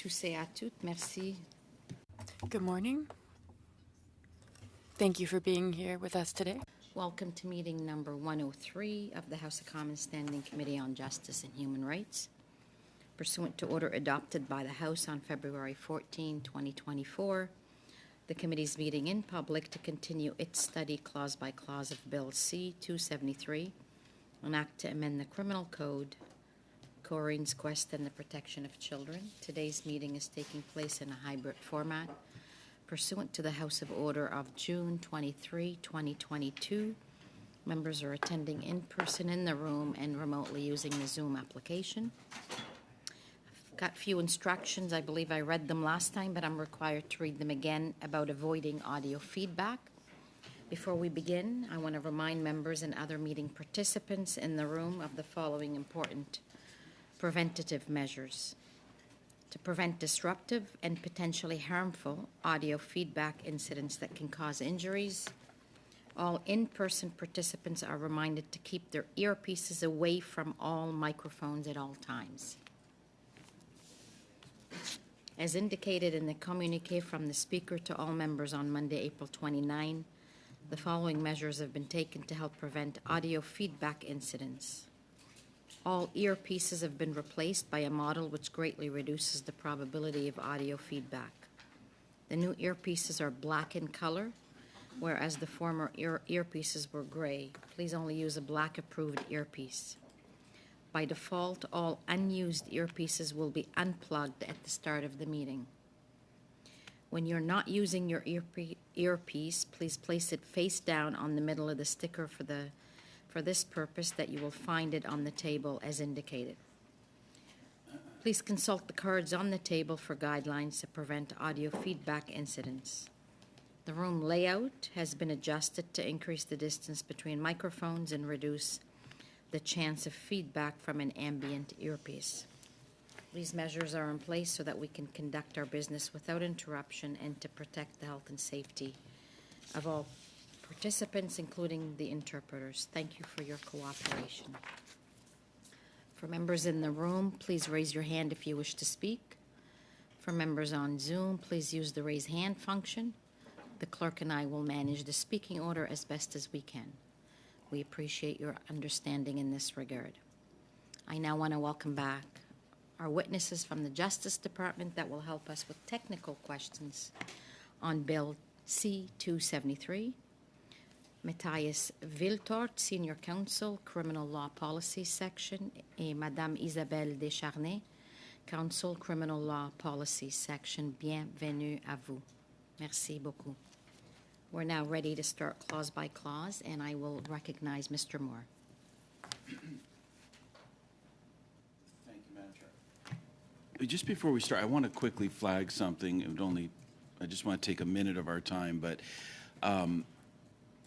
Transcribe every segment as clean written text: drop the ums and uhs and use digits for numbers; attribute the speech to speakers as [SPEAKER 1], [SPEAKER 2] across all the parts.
[SPEAKER 1] tous et à toutes. Merci.
[SPEAKER 2] Good morning. Thank you for being here with us today.
[SPEAKER 1] Welcome to meeting number 103 of the House of Commons Standing Committee on Justice and Human Rights. Pursuant to order adopted by the House on February 14, 2024, the committee's meeting in public to continue its study clause by clause of Bill C-273, an act to amend the Criminal Code, Corinne's Quest and the Protection of Children. Today's meeting is taking place in a hybrid format. Pursuant to the House of Order of June 23, 2022, members are attending in person in the room and remotely using the Zoom application. I've got few instructions. I believe I read them last time, but I'm required to read them again about avoiding audio feedback. Before we begin, I want to remind members and other meeting participants in the room of the following important preventative measures. To prevent disruptive and potentially harmful audio feedback incidents that can cause injuries, all in-person participants are reminded to keep their earpieces away from all microphones at all times. As indicated in the communiqué from the Speaker to all members on Monday, April 29, the following measures have been taken to help prevent audio feedback incidents. All earpieces have been replaced by a model which greatly reduces the probability of audio feedback. The new earpieces are black in color, whereas the former earpieces were gray. Please only use a black-approved earpiece. By default, all unused earpieces will be unplugged at the start of the meeting. When you're not using your earpiece, please place it face down on the middle of the sticker for this purpose that you will find it on the table as indicated. Please consult the cards on the table for guidelines to prevent audio feedback incidents. The room layout has been adjusted to increase the distance between microphones and reduce the chance of feedback from an ambient earpiece. These measures are in place so that we can conduct our business without interruption and to protect the health and safety of all participants, including the interpreters. Thank you for your cooperation. For members in the room, please raise your hand if you wish to speak. For members on Zoom, please use the raise hand function. The clerk and I will manage the speaking order as best as we can. We appreciate your understanding in this regard. I now want to welcome back our witnesses from the Justice Department that will help us with technical questions on Bill C-273. Matthias Viltort, Senior Counsel, Criminal Law Policy Section, et Madame Isabelle Descharnais, Counsel, Criminal Law Policy Section. Bienvenue à vous. Merci beaucoup. We're now ready to start clause by clause, and I will recognize Mr. Moore.
[SPEAKER 3] Thank you, Madam Chair. Just before we start, I want to quickly flag something. I just want to take a minute of our time, but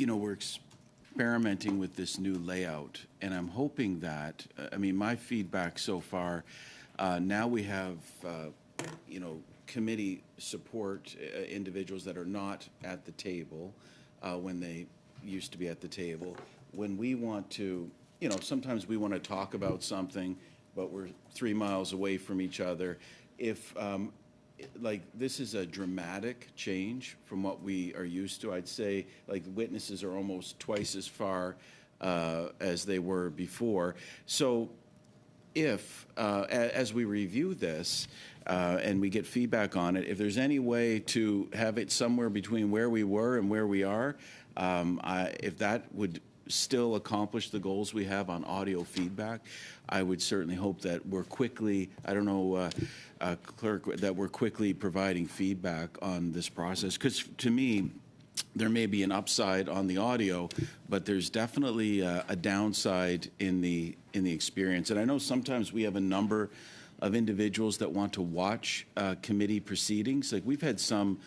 [SPEAKER 3] we're experimenting with this new layout, and I'm hoping that, my feedback so far, now we have, committee support individuals that are not at the table when they used to be at the table. When we want to, sometimes we want to talk about something, but we're 3 miles away from each other. If this is a dramatic change from what we are used to. I'd say witnesses are almost twice as far as they were before. So if, as we review this and we get feedback on it, if there's any way to have it somewhere between where we were and where we are, if that would still accomplish the goals we have on audio feedback, I would certainly hope that we're quickly, clerk, that we're quickly providing feedback on this process. Because to me, there may be an upside on the audio, but there's definitely a downside in the experience. And I know sometimes we have a number of individuals that want to watch committee proceedings. Like we've had some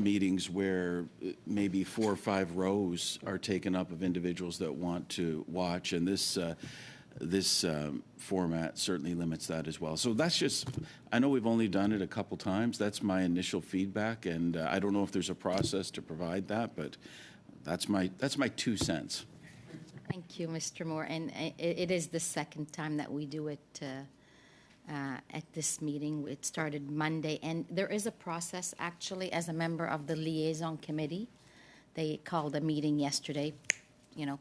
[SPEAKER 3] meetings where maybe 4 or 5 rows are taken up of individuals that want to watch, and this format certainly limits that as well. So that's just, I know we've only done it a couple times. That's my initial feedback, and I don't know if there's a process to provide that, but that's my 2 cents.
[SPEAKER 1] Thank you, Mr. Moore. And it is the second time that we do it at this meeting. It started Monday, and there is a process, actually, as a member of the liaison committee. They called a meeting yesterday,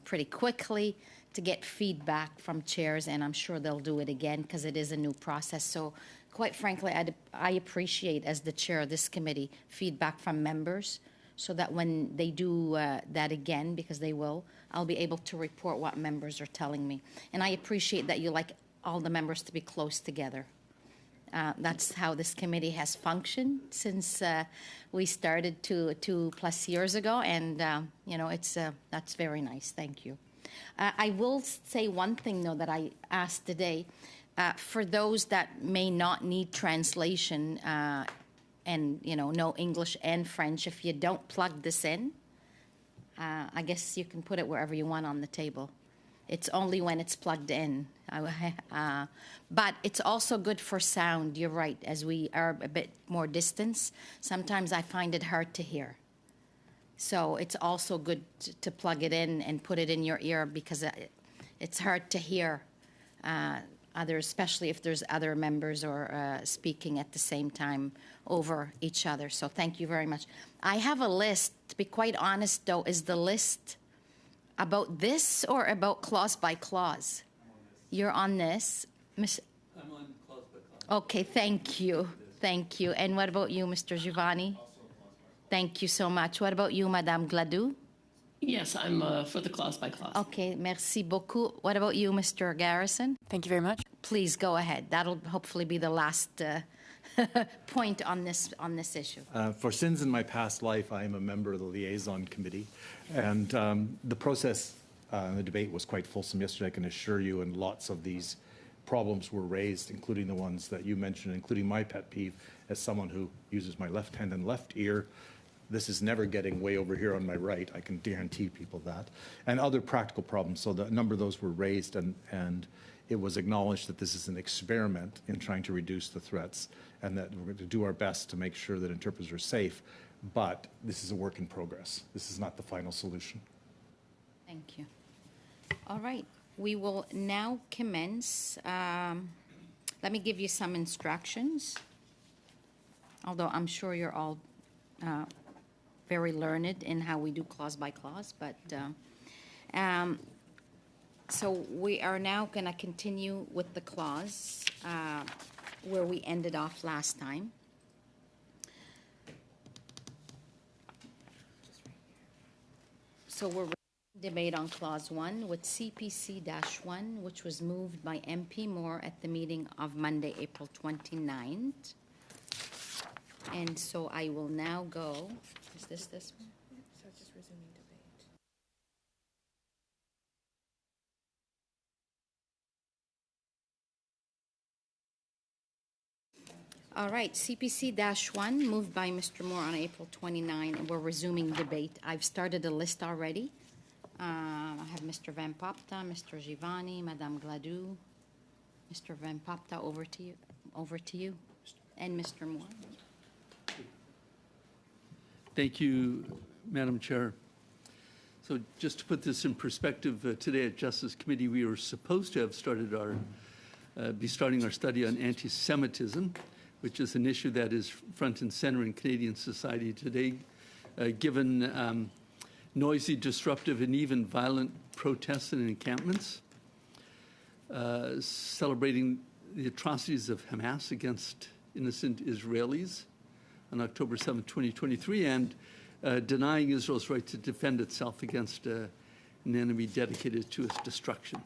[SPEAKER 1] pretty quickly to get feedback from chairs, and I'm sure they'll do it again because it is a new process. So quite frankly, I appreciate, as the chair of this committee, feedback from members so that when they do that again, because they will, I'll be able to report what members are telling me. And I appreciate that you like all the members to be close together. That's how this committee has functioned since we started 2+ years ago, and that's very nice. Thank you. I will say one thing, though, that I asked today. For those that may not need translation and know English and French, if you don't plug this in, I guess you can put it wherever you want on the table. It's only when it's plugged in. But it's also good for sound. You're right. As we are a bit more distance, sometimes I find it hard to hear. So it's also good to plug it in and put it in your ear because it's hard to hear others, especially if there's other members or speaking at the same time over each other. So thank you very much. I have a list. To be quite honest, though, is the list about this or about clause by clause? You're on this.
[SPEAKER 4] I'm on clause by clause.
[SPEAKER 1] Okay, thank you. Thank you. And what about you, Mr. Giovanni? Thank you so much. What about you, Madame Gladue?
[SPEAKER 5] Yes, I'm for the clause by clause.
[SPEAKER 1] Okay, merci beaucoup. What about you, Mr. Garrison?
[SPEAKER 2] Thank you very much.
[SPEAKER 1] Please go ahead. That'll hopefully be the last point on this issue.
[SPEAKER 6] For sins in my past life, I am a member of the liaison committee, and the process, the debate was quite fulsome yesterday, I can assure you, and lots of these problems were raised, including the ones that you mentioned, including my pet peeve as someone who uses my left hand and left ear. This is never getting way over here on my right. I can guarantee people that. And other practical problems. So a number of those were raised, and it was acknowledged that this is an experiment in trying to reduce the threats and that we're going to do our best to make sure that interpreters are safe. But this is a work in progress. This is not the final solution.
[SPEAKER 1] Thank you. All right. We will now commence. Let me give you some instructions, although I'm sure you're all very learned in how we do clause by clause. But so we are now going to continue with the clause where we ended off last time. So we're debate on clause 1 with CPC-1, which was moved by MP Moore at the meeting of Monday, April 29th. And so I will now go, is this one?
[SPEAKER 7] So just resuming debate.
[SPEAKER 1] All right, CPC-1 moved by Mr. Moore on April 29, and we're resuming debate. I've started a list already. I have Mr. Van Popta, Mr. Giovanni, Madame Gladue. Mr. Van Popta, over to you, and Mr. Moore.
[SPEAKER 4] Thank you, Madam Chair. So just to put this in perspective, today at Justice Committee, we were supposed to have be starting our study on anti-Semitism, which is an issue that is front and center in Canadian society today, given noisy, disruptive, and even violent protests and encampments, celebrating the atrocities of Hamas against innocent Israelis on October 7, 2023, and denying Israel's right to defend itself against an enemy dedicated to its destruction.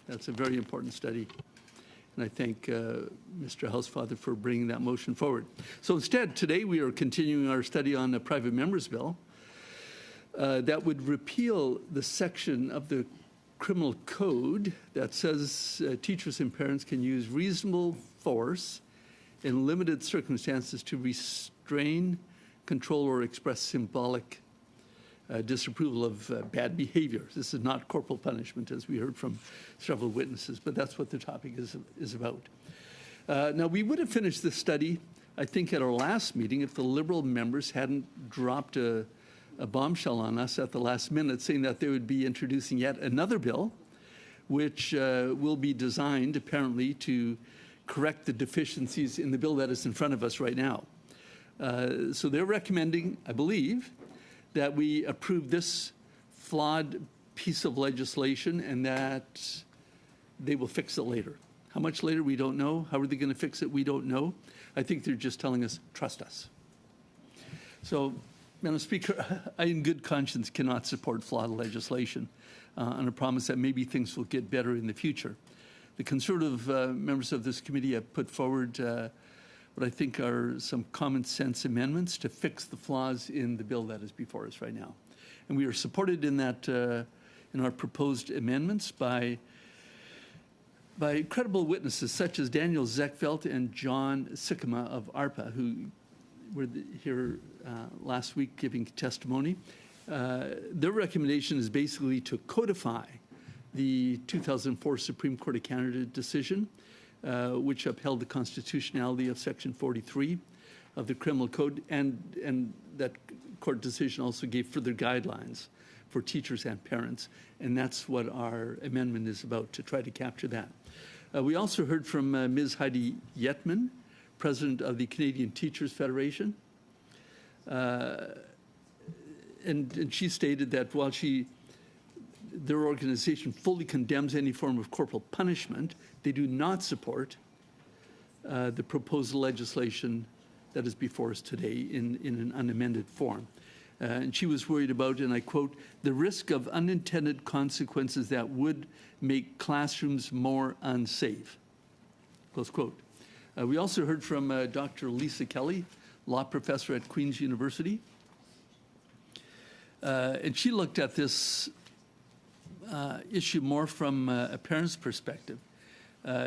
[SPEAKER 4] That's a very important study, and I thank Mr. Housefather for bringing that motion forward. So instead, today we are continuing our study on the private members bill that would repeal the section of the criminal code that says teachers and parents can use reasonable force in limited circumstances to restrain, control, or express symbolic disapproval of bad behavior. This is not corporal punishment, as we heard from several witnesses, but that's what the topic is about. Now, we would have finished this study, I think, at our last meeting if the Liberal members hadn't dropped a bombshell on us at the last minute, saying that they would be introducing yet another bill, which will be designed, apparently, to correct the deficiencies in the bill that is in front of us right now. So they're recommending, I believe, that we approve this flawed piece of legislation and that they will fix it later. How much later, we don't know. How are they going to fix it? We don't know. I think they're just telling us, trust us. So, Madam Speaker, I in good conscience cannot support flawed legislation on a promise that maybe things will get better in the future. The Conservative members of this committee have put forward what I think are some common sense amendments to fix the flaws in the bill that is before us right now. And we are supported in that, in our proposed amendments by credible witnesses such as Daniel Zekvelt and John Sikkema of ARPA, who were here last week giving testimony. Their recommendation is basically to codify the 2004 Supreme Court of Canada decision, which upheld the constitutionality of Section 43 of the Criminal Code, and that court decision also gave further guidelines for teachers and parents, and that's what our amendment is about, to try to capture that. We also heard from Ms. Heidi Yetman, President of the Canadian Teachers Federation, and she stated that while their organization fully condemns any form of corporal punishment, they do not support the proposed legislation that is before us today in an unamended form. And she was worried about, and I quote, the risk of unintended consequences that would make classrooms more unsafe, close quote. We also heard from Dr. Lisa Kelly, law professor at Queen's University. And she looked at this issue more from a parent's perspective.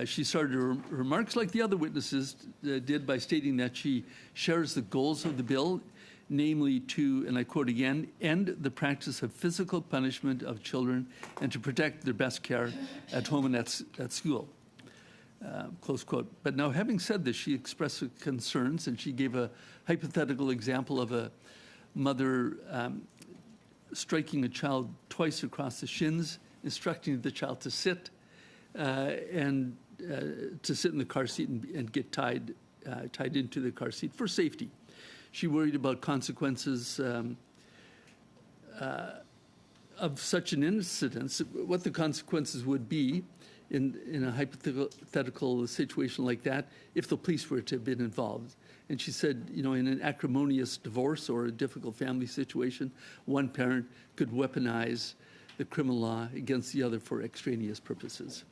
[SPEAKER 4] She started her remarks like the other witnesses did by stating that she shares the goals of the bill, namely to, and I quote again, end the practice of physical punishment of children and to protect their best care at home and at school, close quote. But now, having said this, she expressed her concerns, and she gave a hypothetical example of a mother striking a child twice across the shins, instructing the child to sit and to sit in the car seat and get tied into the car seat for safety. She worried about consequences of such an incident, what the consequences would be in a hypothetical situation like that if the police were to have been involved. And she said, you know, in an acrimonious divorce or a difficult family situation, one parent could weaponize the criminal law against the other for extraneous purposes.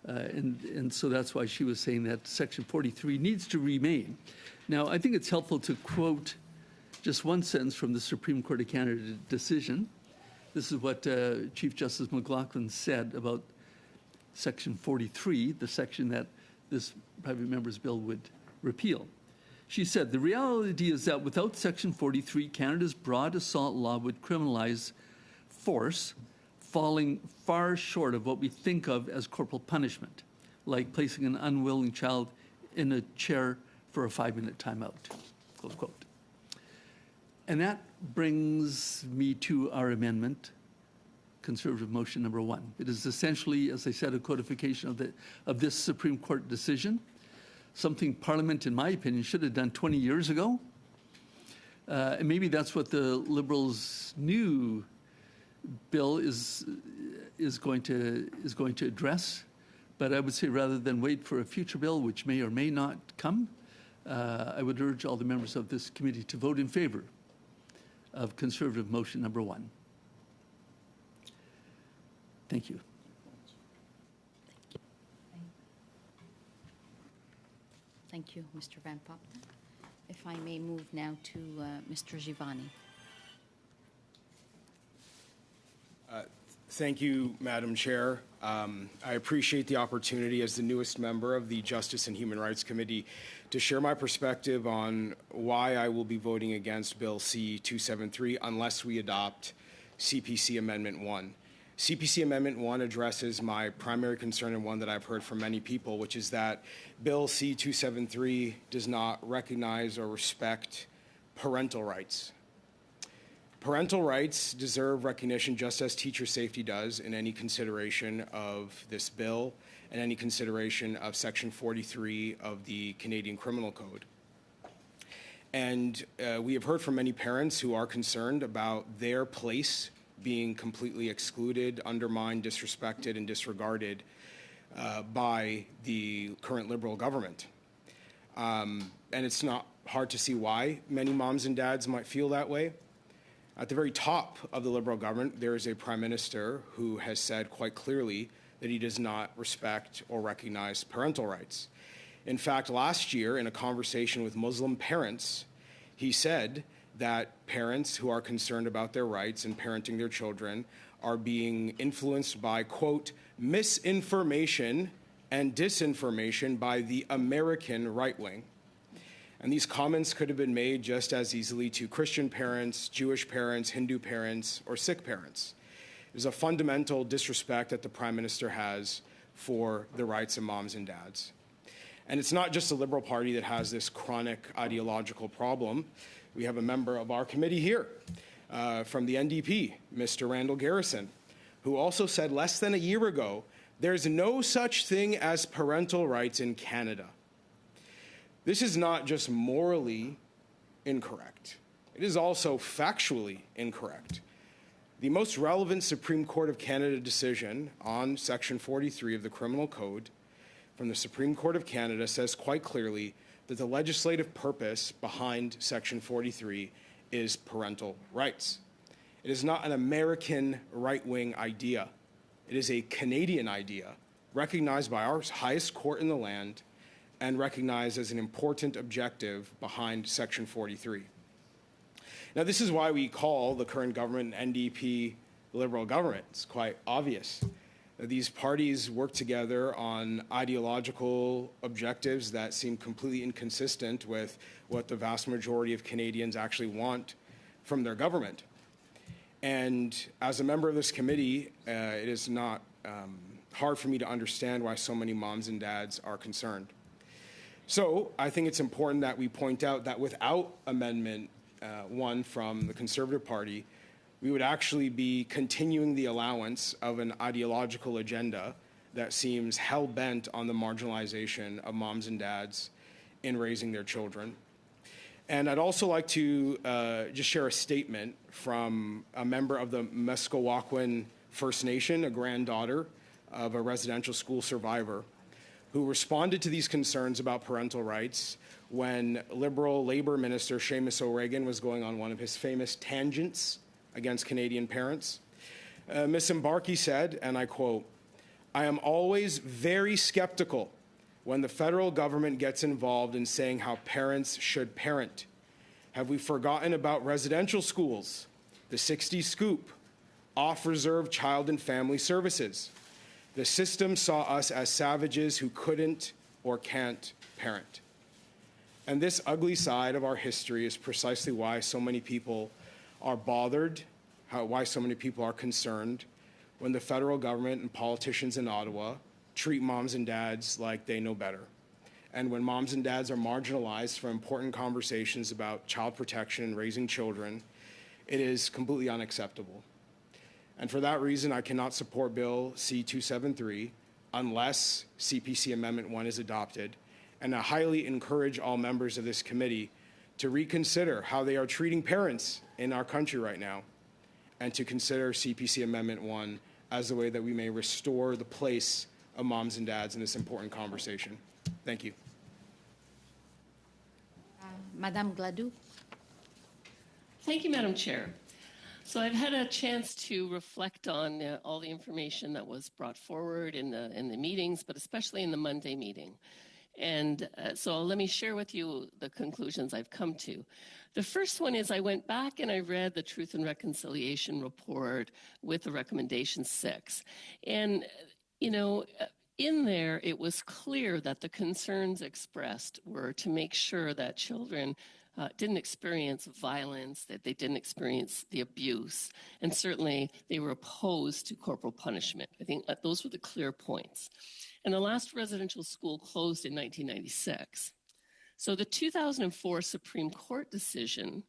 [SPEAKER 4] And so that's why she was saying that Section 43 needs to remain. Now, I think it's helpful to quote just one sentence from the Supreme Court of Canada decision. This is what Chief Justice McLaughlin said about Section 43, the section that this private member's bill would repeal. She said, the reality is that without Section 43, Canada's broad assault law would criminalize force, falling far short of what we think of as corporal punishment, like placing an unwilling child in a chair for a 5-minute timeout, close quote. And that brings me to our amendment, Conservative motion number 1. It is essentially, as I said, a codification of this Supreme Court decision, something Parliament, in my opinion, should have done 20 years ago. And maybe that's what the Liberals' new bill is going to address. But I would say rather than wait for a future bill, which may or may not come, I would urge all the members of this committee to vote in favor of Conservative motion number 1. Thank you.
[SPEAKER 1] Thank you, Mr. Van Popten. If I may move now to Mr. Givani.
[SPEAKER 8] Thank you, Madam Chair. I appreciate the opportunity as the newest member of the Justice and Human Rights Committee to share my perspective on why I will be voting against Bill C-273 unless we adopt CPC Amendment 1. CPC Amendment 1 addresses my primary concern and one that I've heard from many people, which is that Bill C-273 does not recognize or respect parental rights. Parental rights deserve recognition just as teacher safety does in any consideration of this bill and any consideration of Section 43 of the Canadian Criminal Code. And we have heard from many parents who are concerned about their place being completely excluded, undermined, disrespected, and disregarded by the current Liberal government. And it's not hard to see why many moms and dads might feel that way. At the very top of the Liberal government, there is a Prime Minister who has said quite clearly that he does not respect or recognize parental rights. In fact, last year, in a conversation with Muslim parents, he said that parents who are concerned about their rights and parenting their children are being influenced by, quote, misinformation and disinformation by the American right wing. And these comments could have been made just as easily to Christian parents, Jewish parents, Hindu parents, or Sikh parents. There's a fundamental disrespect that the Prime Minister has for the rights of moms and dads. And it's not just the Liberal Party that has this chronic ideological problem. We have a member of our committee here from the NDP, Mr. Randall Garrison, who also said less than a year ago, there's no such thing as parental rights in Canada. This is not just morally incorrect. It is also factually incorrect. The most relevant Supreme Court of Canada decision on Section 43 of the Criminal Code from the Supreme Court of Canada says quite clearly that the legislative purpose behind Section 43 is parental rights. It is not an American right-wing idea. It is a Canadian idea recognized by our highest court in the land and recognized as an important objective behind Section 43. Now, this is why we call the current government an NDP Liberal government. It's quite obvious. These parties work together on ideological objectives that seem completely inconsistent with what the vast majority of Canadians actually want from their government. And as a member of this committee, it is not hard for me to understand why so many moms and dads are concerned. So I think it's important that we point out that without Amendment 1 from the Conservative Party, we would actually be continuing the allowance of an ideological agenda that seems hell-bent on the marginalization of moms and dads in raising their children. And I'd also like to just share a statement from a member of the Muskowaquen First Nation, a granddaughter of a residential school survivor, who responded to these concerns about parental rights when Liberal Labour Minister Seamus O'Regan was going on one of his famous tangents against Canadian parents. Ms. Mbarki said, and I quote, "I am always very skeptical when the federal government gets involved in saying how parents should parent. Have we forgotten about residential schools, the 60 Scoop, off-reserve child and family services? The system saw us as savages who couldn't or can't parent." And this ugly side of our history is precisely why so many people are bothered, why so many people are concerned when the federal government and politicians in Ottawa treat moms and dads like they know better. And when moms and dads are marginalized from important conversations about child protection and raising children, it is completely unacceptable. And for that reason, I cannot support Bill C-273 unless CPC Amendment 1 is adopted. And I highly encourage all members of this committee to reconsider how they are treating parents in our country right now and to consider CPC Amendment 1 as the way that we may restore the place of moms and dads in this important conversation. Thank you.
[SPEAKER 1] Madame Gladue.
[SPEAKER 5] Thank you, Madam Chair. So I've had a chance to reflect on all the information that was brought forward in the meetings, but especially in the Monday meeting. And so let me share with you the conclusions I've come to. The first one is I went back and I read the Truth and Reconciliation report with the recommendation 6. And, you know, in there, it was clear that the concerns expressed were to make sure that children didn't experience violence, that they didn't experience the abuse, and certainly they were opposed to corporal punishment. I think those were the clear points. And the last residential school closed in 1996. So the 2004 Supreme Court decision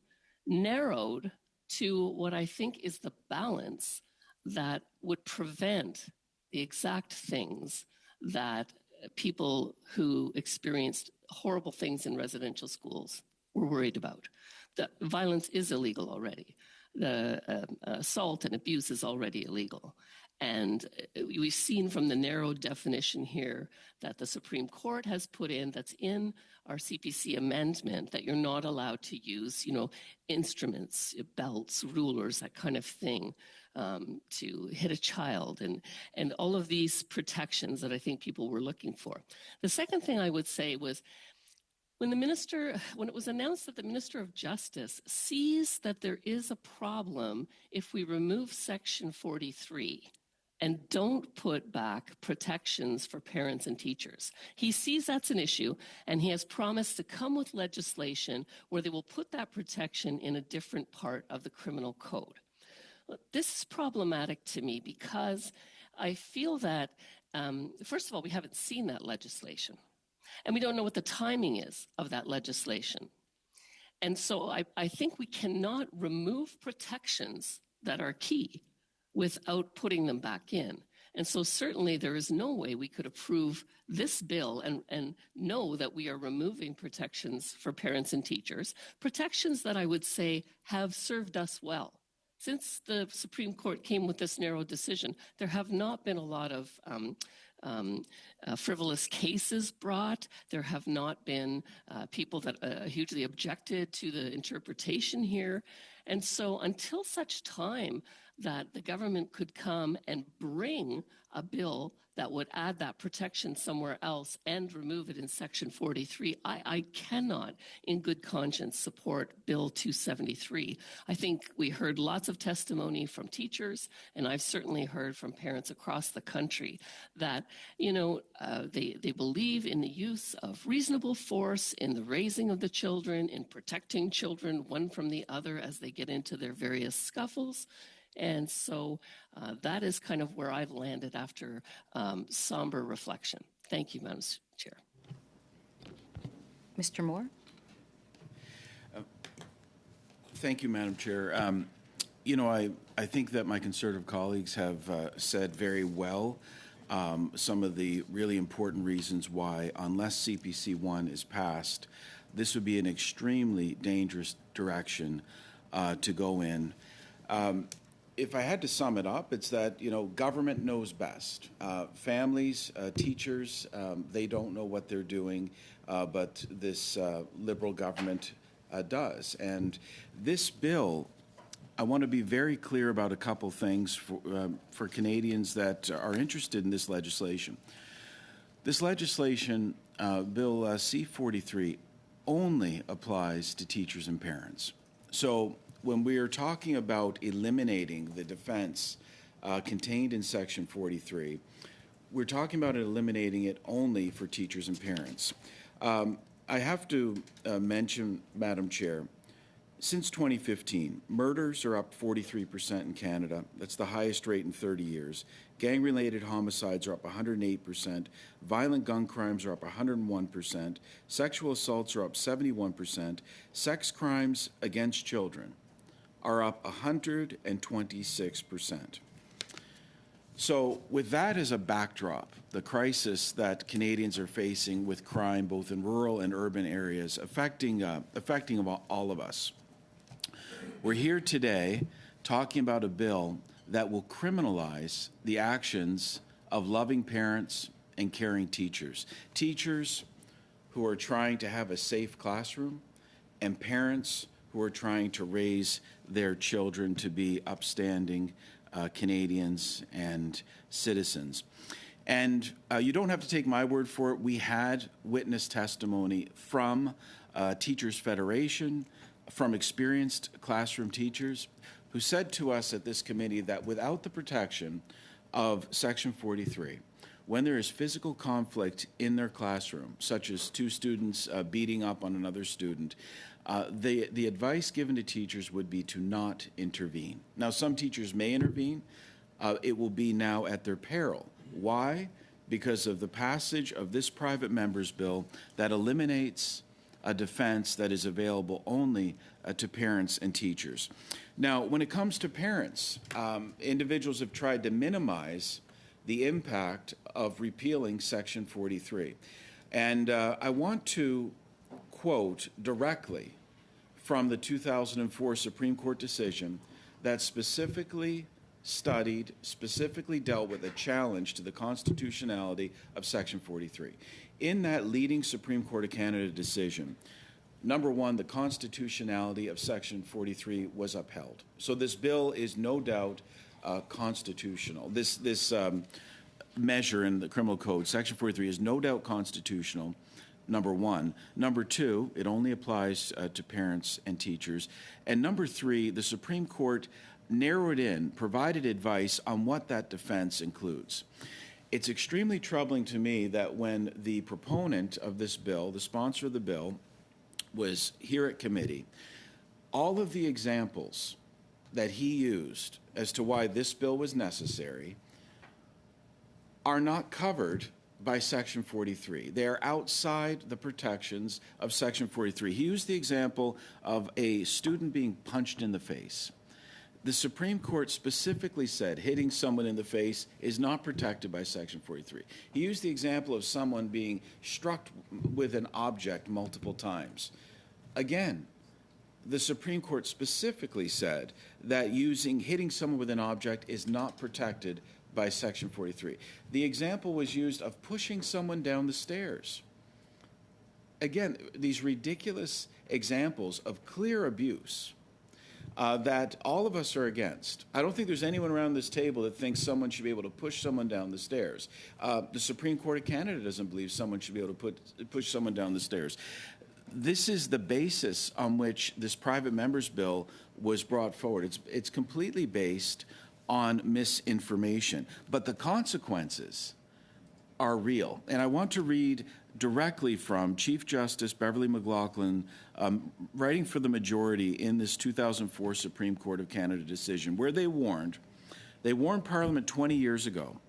[SPEAKER 5] narrowed to what I think is the balance that would prevent the exact things that people who experienced horrible things in residential schools were worried about. The violence is illegal already. The assault and abuse is already illegal. And we've seen from the narrow definition here that the Supreme Court has put in, that's in our CPC amendment, that you're not allowed to use, instruments, belts, rulers, that kind of thing, to hit a child, and all of these protections that I think people were looking for. The second thing I would say was, when it was announced that the Minister of Justice sees that there is a problem if we remove Section 43 and don't put back protections for parents and teachers. He sees that's an issue, and he has promised to come with legislation where they will put that protection in a different part of the criminal code. This is problematic to me because I feel that, first of all, we haven't seen that legislation, and we don't know what the timing is of that legislation. And so I think we cannot remove protections that are key without putting them back in. And so certainly there is no way we could approve this bill and know that we are removing protections for parents and teachers, protections that I would say have served us well. Since the Supreme Court came with this narrow decision, there have not been a lot of frivolous cases brought. There have not been people that hugely objected to the interpretation here. And so until such time that the government could come and bring a bill that would add that protection somewhere else and remove it in Section 43, I cannot, in good conscience, support Bill 273. I think we heard lots of testimony from teachers, and I've certainly heard from parents across the country that, they believe in the use of reasonable force in the raising of the children, in protecting children one from the other as they get into their various scuffles. And so that is kind of where I've landed after somber reflection. Thank you, Madam Chair.
[SPEAKER 1] Mr. Moore?
[SPEAKER 3] Thank you, Madam Chair. I think that my Conservative colleagues have said very well some of the really important reasons why, unless CPC 1 is passed, this would be an extremely dangerous direction to go in. If I had to sum it up, it's that, government knows best. Families, teachers, they don't know what they're doing, but this Liberal government does. And this bill, I want to be very clear about a couple things for Canadians that are interested in this legislation. This legislation, Bill C-43, only applies to teachers and parents. So when we are talking about eliminating the defense contained in Section 43, we're talking about eliminating it only for teachers and parents. I have to mention, Madam Chair, since 2015, murders are up 43% in Canada. That's the highest rate in 30 years. Gang-related homicides are up 108%. Violent gun crimes are up 101%. Sexual assaults are up 71%. Sex crimes against children are up 126%. So with that as a backdrop, the crisis that Canadians are facing with crime both in rural and urban areas affecting all of us, we're here today talking about a bill that will criminalize the actions of loving parents and caring teachers. Teachers who are trying to have a safe classroom and parents who are trying to raise their children to be upstanding Canadians and citizens. And you don't have to take my word for it. We had witness testimony from Teachers Federation, from experienced classroom teachers, who said to us at this committee that without the protection of Section 43, when there is physical conflict in their classroom, such as two students beating up on another student, the advice given to teachers would be to not intervene. Now, some teachers may intervene. It will be now at their peril. Why? Because of the passage of this private member's bill that eliminates a defense that is available only to parents and teachers. Now, when it comes to parents, individuals have tried to minimize the impact of repealing Section 43. And I want to quote directly from the 2004 Supreme Court decision that specifically dealt with a challenge to the constitutionality of Section 43. In that leading Supreme Court of Canada decision, number one, the constitutionality of Section 43 was upheld. So this bill is no doubt constitutional. This measure in the criminal code, Section 43, is no doubt constitutional, number one. Number two, it only applies to parents and teachers. And number three, the Supreme Court narrowed in, provided advice on what that defense includes. It's extremely troubling to me that when the proponent of this bill, the sponsor of the bill, was here at committee, all of the examples that he used as to why this bill was necessary are not covered by Section 43. They are outside the protections of Section 43. He used the example of a student being punched in the face. The Supreme Court specifically said hitting someone in the face is not protected by Section 43. He used the example of someone being struck with an object multiple times. Again, the Supreme Court specifically said that hitting someone with an object is not protected by Section 43. The example was used of pushing someone down the stairs. Again, these ridiculous examples of clear abuse that all of us are against. I don't think there's anyone around this table that thinks someone should be able to push someone down the stairs. The Supreme Court of Canada doesn't believe someone should be able to push someone down the stairs. This is the basis on which this private member's bill was brought forward. It's completely based on misinformation, but the consequences are real. And I want to read directly from Chief Justice Beverly McLaughlin, writing for the majority in this 2004 Supreme Court of Canada decision, where they warned Parliament 20 years ago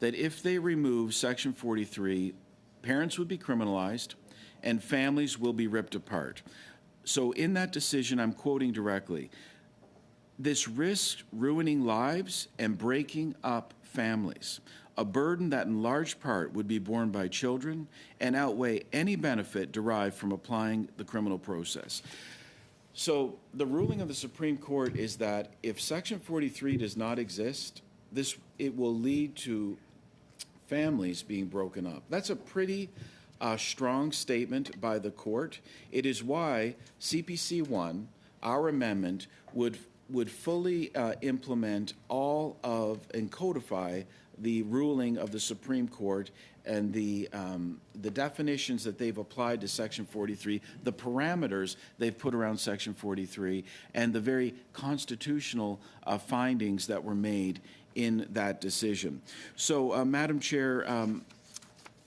[SPEAKER 3] that if they remove Section 43, parents would be criminalized and families will be ripped apart. So in that decision, I'm quoting directly, "This risks ruining lives and breaking up families, a burden that in large part would be borne by children and outweigh any benefit derived from applying the criminal process." So the ruling of the Supreme Court is that if Section 43 does not exist, it will lead to families being broken up. That's a pretty strong statement by the court. It is why CPC 1, our amendment, would fully implement all of and codify the ruling of the Supreme Court and the definitions that they've applied to Section 43, the parameters they've put around Section 43, and the very constitutional findings that were made in that decision. So, Madam Chair,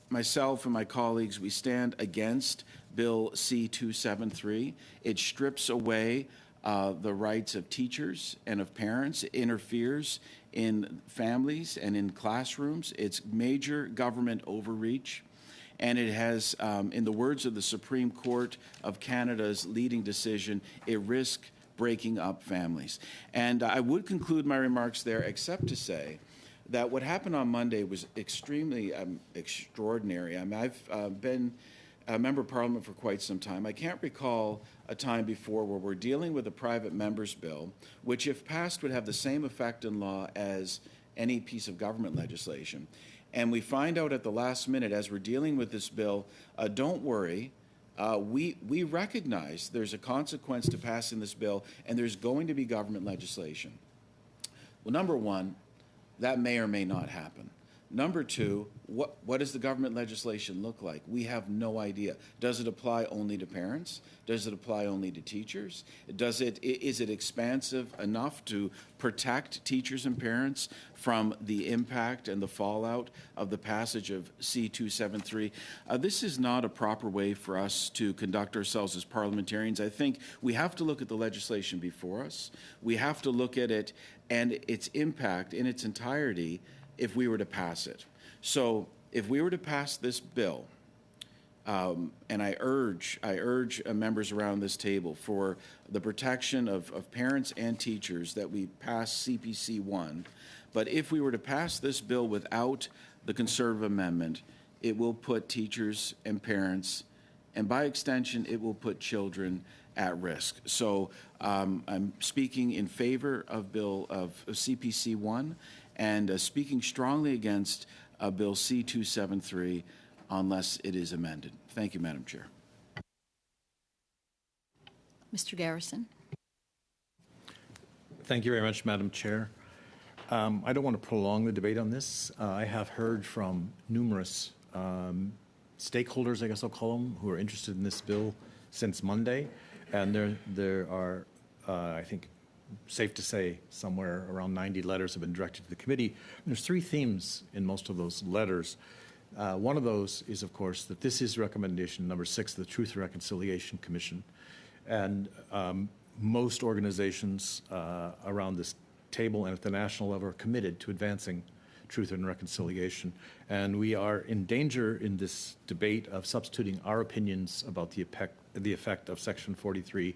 [SPEAKER 3] myself and my colleagues, we stand against Bill C-273. It strips away the rights of teachers and of parents. It interferes in families and in classrooms. It's major government overreach. And it has, in the words of the Supreme Court of Canada's leading decision, it risks breaking up families. And I would conclude my remarks there, except to say that what happened on Monday was extremely extraordinary. I mean, I've been a member of Parliament for quite some time. I can't recall a time before where we're dealing with a private member's bill, which if passed would have the same effect in law as any piece of government legislation. And we find out at the last minute as we're dealing with this bill, don't worry, we recognize there's a consequence to passing this bill and there's going to be government legislation. Well, number one, that may or may not happen. Number two, what does the government legislation look like? We have no idea. Does it apply only to parents? Does it apply only to teachers? Is it expansive enough to protect teachers and parents from the impact and the fallout of the passage of C-273? This is not a proper way for us to conduct ourselves as parliamentarians. I think we have to look at the legislation before us. We have to look at it and its impact in its entirety if we were to pass it. So if we were to pass this bill, And I urge members around this table for the protection of parents and teachers that we pass CPC 1. But if we were to pass this bill without the Conservative amendment, it will put teachers and parents, and by extension, it will put children at risk. So I'm speaking in favor of CPC 1 and speaking strongly against Bill C-273 unless it is amended. Thank you, Madam Chair.
[SPEAKER 1] Mr. Garrison.
[SPEAKER 6] Thank you very much, Madam Chair. I don't want to prolong the debate on this. I have heard from numerous stakeholders, I guess I'll call them, who are interested in this bill since Monday. And there are, I think, safe to say, somewhere around 90 letters have been directed to the committee. And there's three themes in most of those letters. One of those is, of course, that this is recommendation number 6 of the Truth and Reconciliation Commission. And most organizations around this table and at the national level are committed to advancing truth and reconciliation. And we are in danger in this debate of substituting our opinions about the effect of Section 43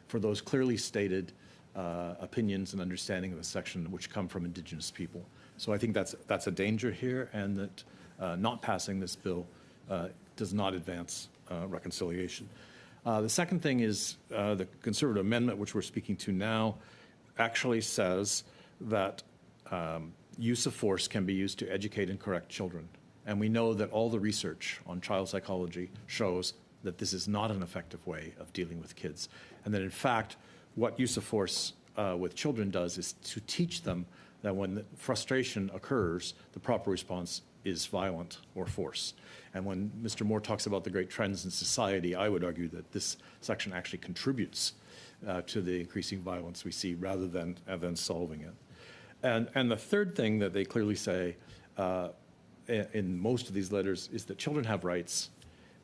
[SPEAKER 6] for those clearly stated opinions and understanding of the section which come from Indigenous people. So I think that's a danger here, and that not passing this bill does not advance reconciliation. The second thing is the Conservative amendment, which we're speaking to now, actually says that use of force can be used to educate and correct children. And we know that all the research on child psychology shows that this is not an effective way of dealing with kids. And that, in fact, what use of force with children does is to teach them that when frustration occurs, the proper response is violent or force. And when Mr. Moore talks about the great trends in society, I would argue that this section actually contributes to the increasing violence we see rather than solving it. And the third thing that they clearly say in most of these letters is that children have rights,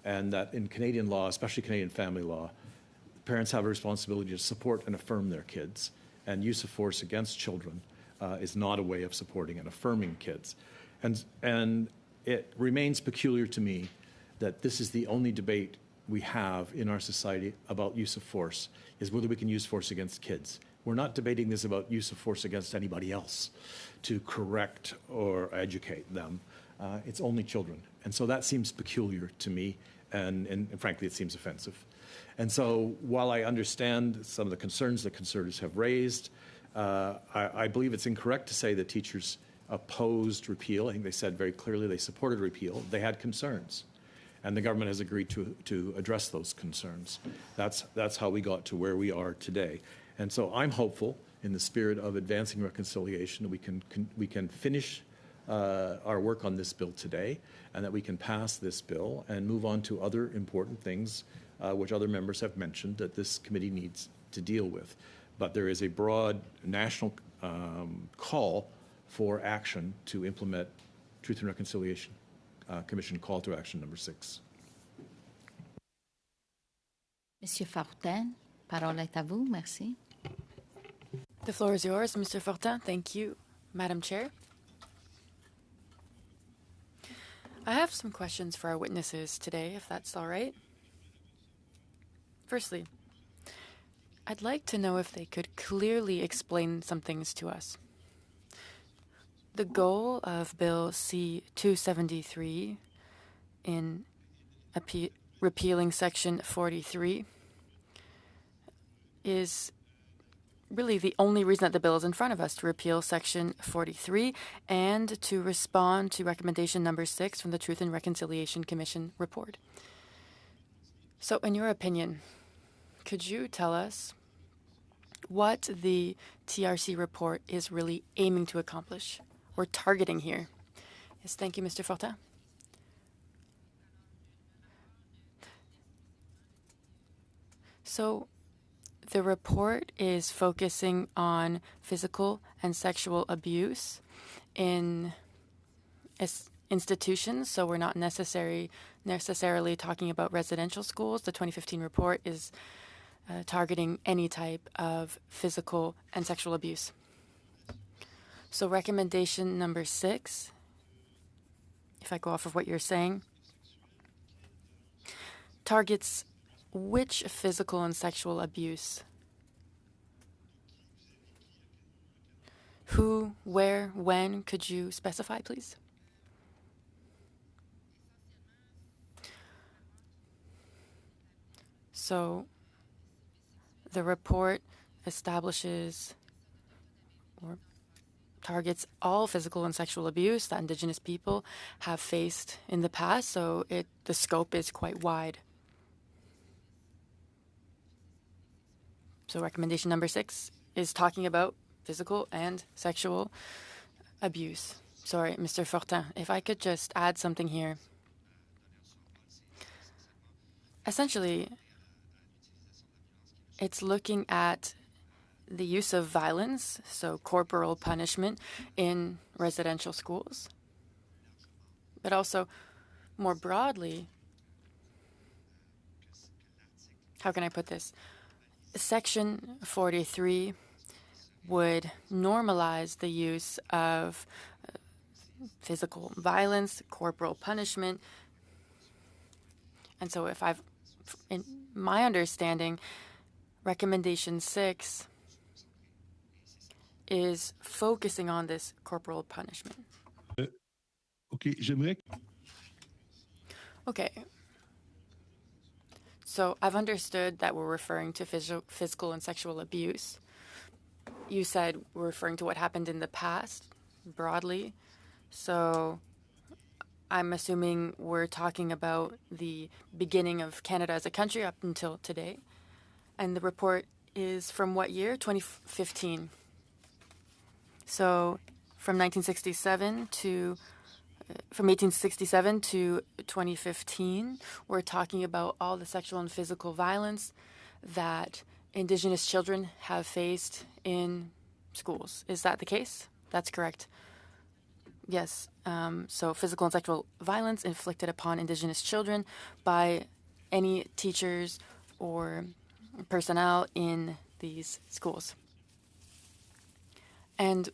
[SPEAKER 6] and that in Canadian law, especially Canadian family law, parents have a responsibility to support and affirm their kids. And use of force against children is not a way of supporting and affirming kids. And it remains peculiar to me that this is the only debate we have in our society about use of force, is whether we can use force against kids. We're not debating this about use of force against anybody else to correct or educate them. It's only children. And so that seems peculiar to me, and frankly, it seems offensive. And so while I understand some of the concerns that Conservatives have raised, I believe it's incorrect to say that teachers opposed repeal. I think they said very clearly they supported repeal. They had concerns, and the government has agreed to address those concerns. That's how we got to where we are today. And so I'm hopeful, in the spirit of advancing reconciliation, that we can finish our work on this bill today, and that we can pass this bill and move on to other important things which other members have mentioned that this committee needs to deal with. But there is a broad national call for action to implement Truth and Reconciliation Commission Call to Action number 6.
[SPEAKER 1] Monsieur Fortin, parole est à vous. Merci.
[SPEAKER 2] The floor is yours, Mr. Fortin. Thank you, Madam Chair. I have some questions for our witnesses today, if that's all right. Firstly, I'd like to know if they could clearly explain some things to us. The goal of Bill C-273 in repealing Section 43 is really the only reason that the bill is in front of us, to repeal Section 43 and to respond to recommendation number 6 from the Truth and Reconciliation Commission report. So in your opinion, could you tell us what the TRC report is really aiming to accomplish or targeting here? Yes, thank you, Mr. Fortin. So the report is focusing on physical and sexual abuse in institutions, so we're not necessarily talking about residential schools. The 2015 report is targeting any type of physical and sexual abuse. So recommendation number 6, if I go off of what you're saying, targets which physical and sexual abuse? Who, where, when? Could you specify, please? So the report establishes or targets all physical and sexual abuse that Indigenous people have faced in the past, so the scope is quite wide. So recommendation number 6 is talking about physical and sexual abuse. Sorry, Mr. Fortin, if I could just add something here. Essentially, it's looking at the use of violence, so corporal punishment, in residential schools. But also, more broadly, how can I put this? Section 43 would normalize the use of physical violence, corporal punishment. And so in my understanding, recommendation 6 is focusing on this corporal punishment. Okay. So I've understood that we're referring to physical and sexual abuse. You said we're referring to what happened in the past, broadly. So I'm assuming we're talking about the beginning of Canada as a country up until today. And the report is from what year? 2015. So from 1867 to 2015, we're talking about all the sexual and physical violence that Indigenous children have faced in schools. Is that the case? That's correct. Yes. So physical and sexual violence inflicted upon Indigenous children by any teachers or personnel in these schools. And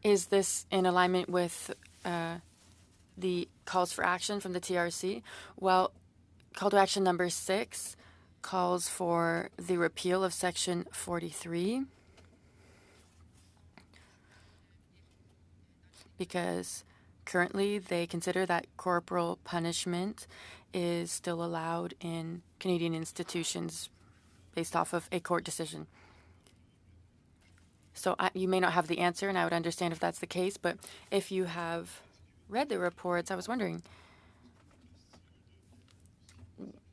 [SPEAKER 2] is this in alignment with the calls for action from the TRC? Well, call to action number 6 calls for the repeal of Section 43 because currently they consider that corporal punishment is still allowed in Canadian institutions based off of a court decision. So you may not have the answer, and I would understand if that's the case, but if you have read the reports, I was wondering,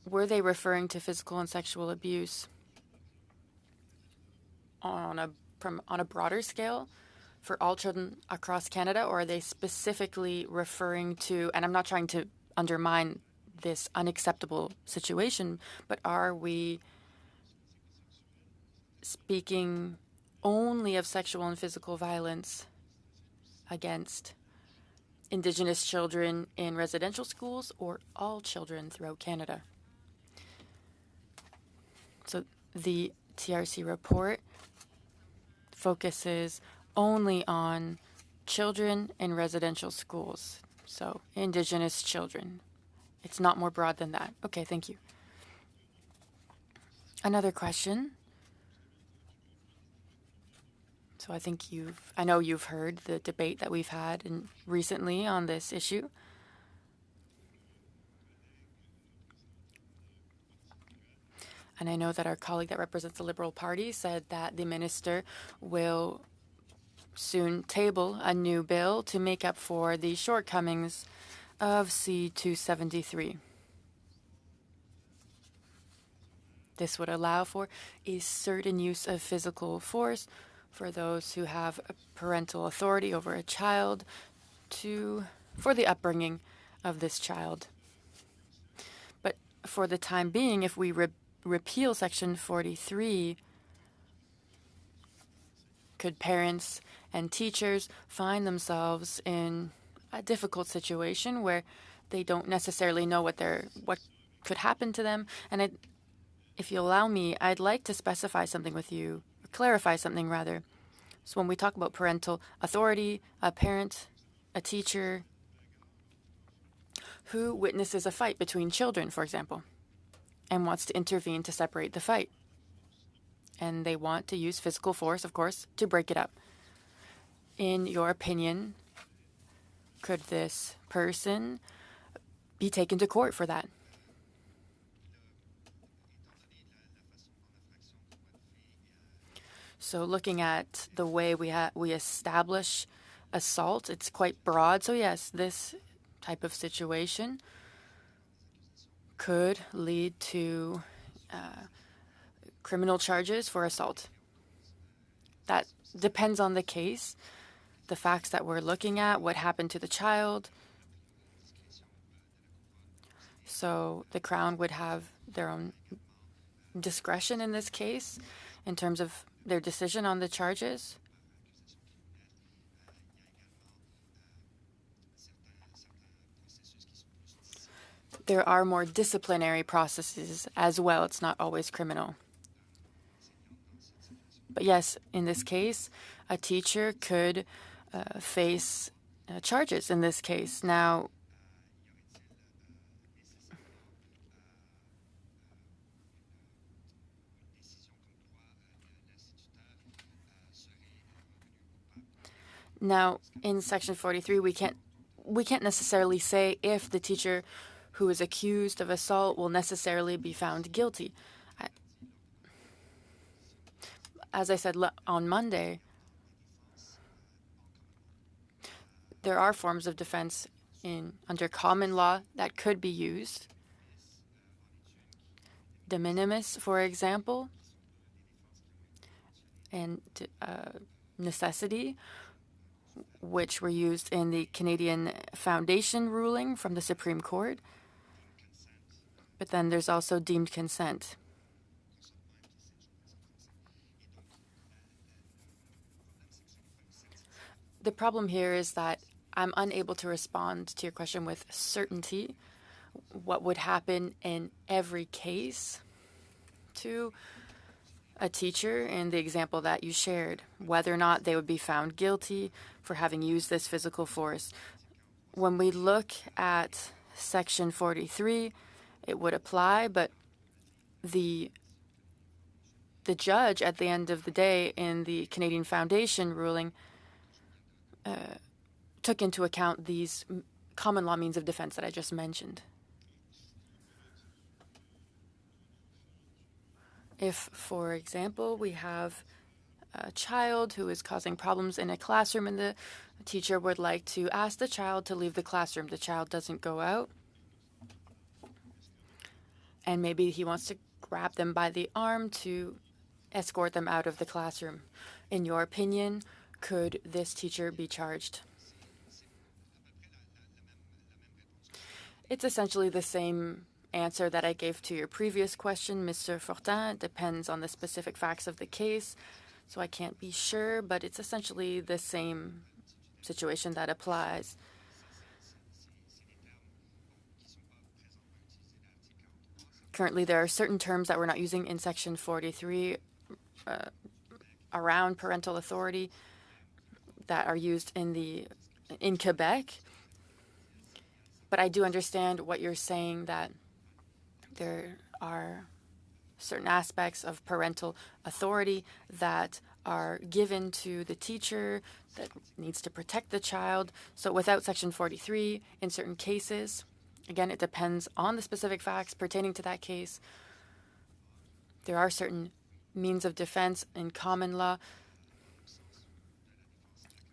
[SPEAKER 2] were they referring to physical and sexual abuse on a broader scale for all children across Canada, or are they specifically referring to, and I'm not trying to undermine this unacceptable situation, but are we speaking only of sexual and physical violence against Indigenous children in residential schools or all children throughout Canada? So the TRC report focuses only on children in residential schools, so Indigenous children. It's not more broad than that. Okay, thank you. Another question. So I know you've heard the debate that we've had recently on this issue. And I know that our colleague that represents the Liberal Party said that the minister will soon table a new bill to make up for the shortcomings of C-273. This would allow for a certain use of physical force for those who have parental authority over a child for the upbringing of this child. But for the time being, if we repeal Section 43, could parents and teachers find themselves in a difficult situation where they don't necessarily know what could happen to them? And if you allow me, I'd like to specify something with you, or clarify something rather. So when we talk about parental authority, a parent, a teacher who witnesses a fight between children, for example, and wants to intervene to separate the fight. And they want to use physical force, of course, to break it up. In your opinion, could this person be taken to court for that? So looking at the way we establish assault, it's quite broad. So yes, this type of situation could lead to criminal charges for assault. That depends on the case, the facts that we're looking at, what happened to the child. So the Crown would have their own discretion in this case in terms of their decision on the charges. There are more disciplinary processes as well. It's not always criminal. But yes, in this case, a teacher could face charges in this case. Now, in Section 43, we can't necessarily say if the teacher who is accused of assault will necessarily be found guilty. As I said on Monday, there are forms of defense under common law that could be used. De minimis, for example, and necessity, which were used in the Canadian Foundation ruling from the Supreme Court. But then there's also deemed consent. The problem here is that I'm unable to respond to your question with certainty. What would happen in every case to a teacher in the example that you shared, whether or not they would be found guilty for having used this physical force. When we look at Section 43, it would apply, but the judge at the end of the day in the Canadian Foundation ruling took into account these common law means of defense that I just mentioned. If, for example, we have a child who is causing problems in a classroom and the teacher would like to ask the child to leave the classroom, the child doesn't go out, and maybe he wants to grab them by the arm to escort them out of the classroom. In your opinion, could this teacher be charged? It's essentially the same answer that I gave to your previous question, Mr. Fortin. It depends on the specific facts of the case, so I can't be sure, but it's essentially the same situation that applies. Currently, there are certain terms that we're not using in Section 43 around parental authority that are used in Quebec. But I do understand what you're saying, that there are certain aspects of parental authority that are given to the teacher that needs to protect the child. So without Section 43, in certain cases, again, it depends on the specific facts pertaining to that case, there are certain means of defense in common law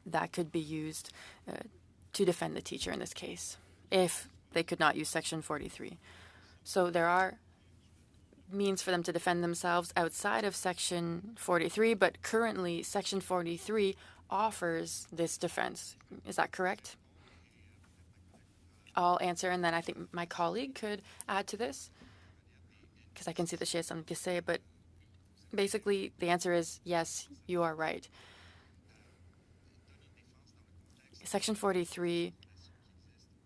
[SPEAKER 2] that could be used to defend the teacher in this case, if they could not use Section 43. So there are means for them to defend themselves outside of Section 43, but currently Section 43 offers this defense. Is that correct? I'll answer, and then I think my colleague could add to this, because I can see that she has something to say, but basically the answer is yes, you are right. Section 43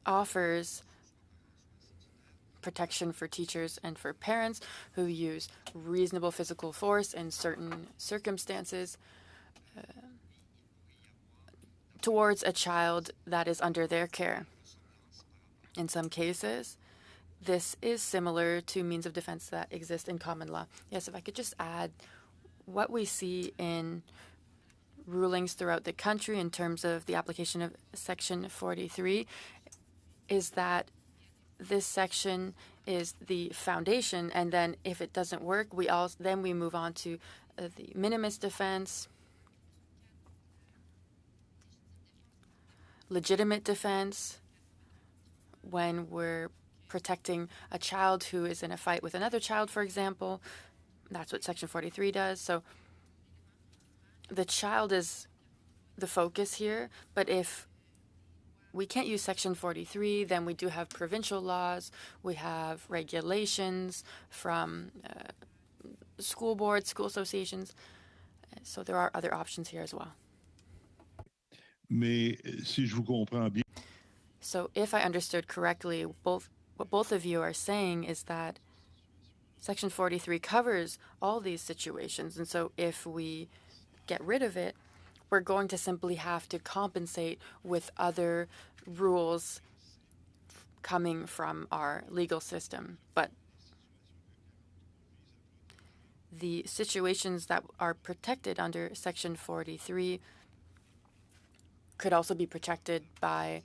[SPEAKER 2] offers protection for teachers and for parents who use reasonable physical force in certain circumstances towards a child that is under their care. In some cases, this is similar to means of defense that exist in common law. Yes, if I could just add, what we see in rulings throughout the country in terms of the application of Section 43 is that this section is the foundation, and then if it doesn't work, then we move on to the minimus defense, legitimate defense, when we're protecting a child who is in a fight with another child, for example. That's what Section 43 does. So the child is the focus here, but if we can't use Section 43, then we do have provincial laws, we have regulations from school boards, school associations. So there are other options here as well.
[SPEAKER 9] Mais si je vous comprends bien,
[SPEAKER 2] So if I understood correctly, what both of you are saying is that Section 43 covers all these situations. And so if we get rid of it, we're going to simply have to compensate with other rules coming from our legal system. But the situations that are protected under Section 43 could also be protected by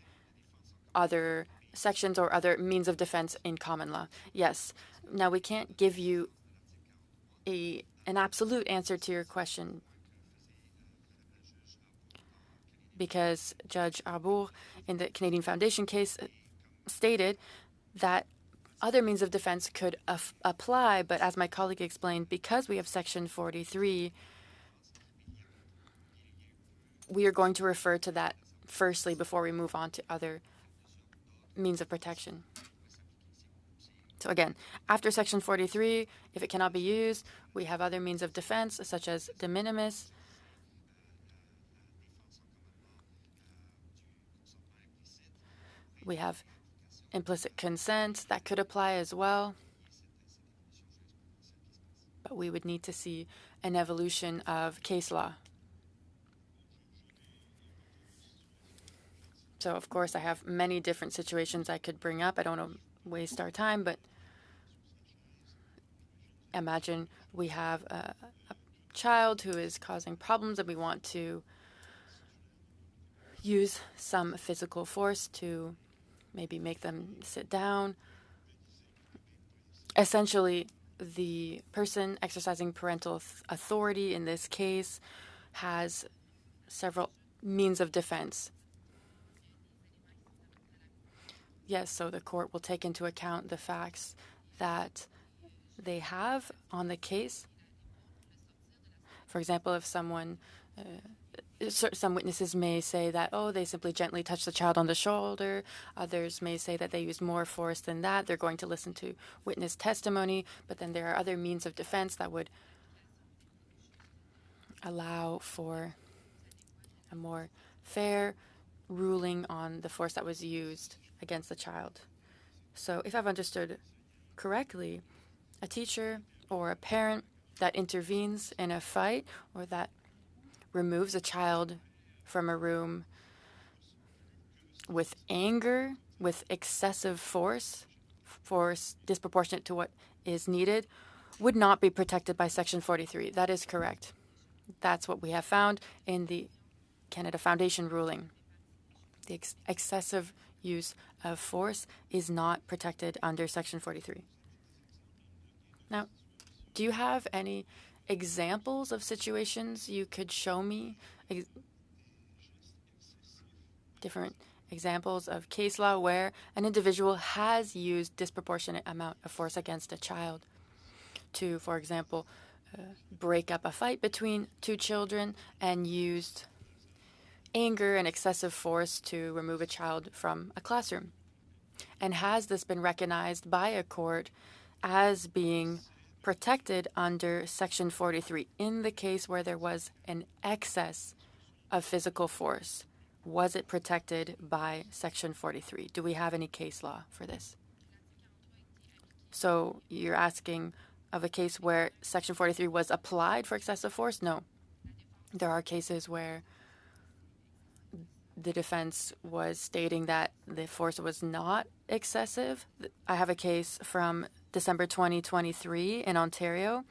[SPEAKER 2] other sections or other means of defense in common law. Yes. Now, we can't give you an absolute answer to your question because Judge Arbour in the Canadian Foundation case stated that other means of defense could apply, but as my colleague explained, because we have Section 43, we are going to refer to that firstly before we move on to other means of protection. So again, after Section 43, if it cannot be used, we have other means of defense, such as de minimis. We have implicit consent that could apply as well. But we would need to see an evolution of case law. So, of course, I have many different situations I could bring up. I don't want to waste our time, but imagine we have a child who is causing problems and we want to use some physical force to maybe make them sit down. Essentially, the person exercising parental authority in this case has several means of defense. Yes, so the court will take into account the facts that they have on the case. For example, if some witnesses may say that, oh, they simply gently touched the child on the shoulder. Others may say that they used more force than that. They're going to listen to witness testimony, but then there are other means of defense that would allow for a more fair ruling on the force that was used against the child. So if I've understood correctly, a teacher or a parent that intervenes in a fight or that removes a child from a room with anger, with excessive force disproportionate to what is needed, would not be protected by Section 43. That is correct. That's what we have found in the Canada Foundation ruling. The excessive use of force is not protected under Section 43. Now, do you have any examples of situations you could show me? Different examples of case law where an individual has used disproportionate amount of force against a child to, for example, break up a fight between two children and used anger and excessive force to remove a child from a classroom. And has this been recognized by a court as being protected under Section 43 in the case where there was an excess of physical force? Was it protected by Section 43? Do we have any case law for this? So you're asking of a case where Section 43 was applied for excessive force? No. There are cases where the defense was stating that the force was not excessive. I have a case from December 2023 in Ontario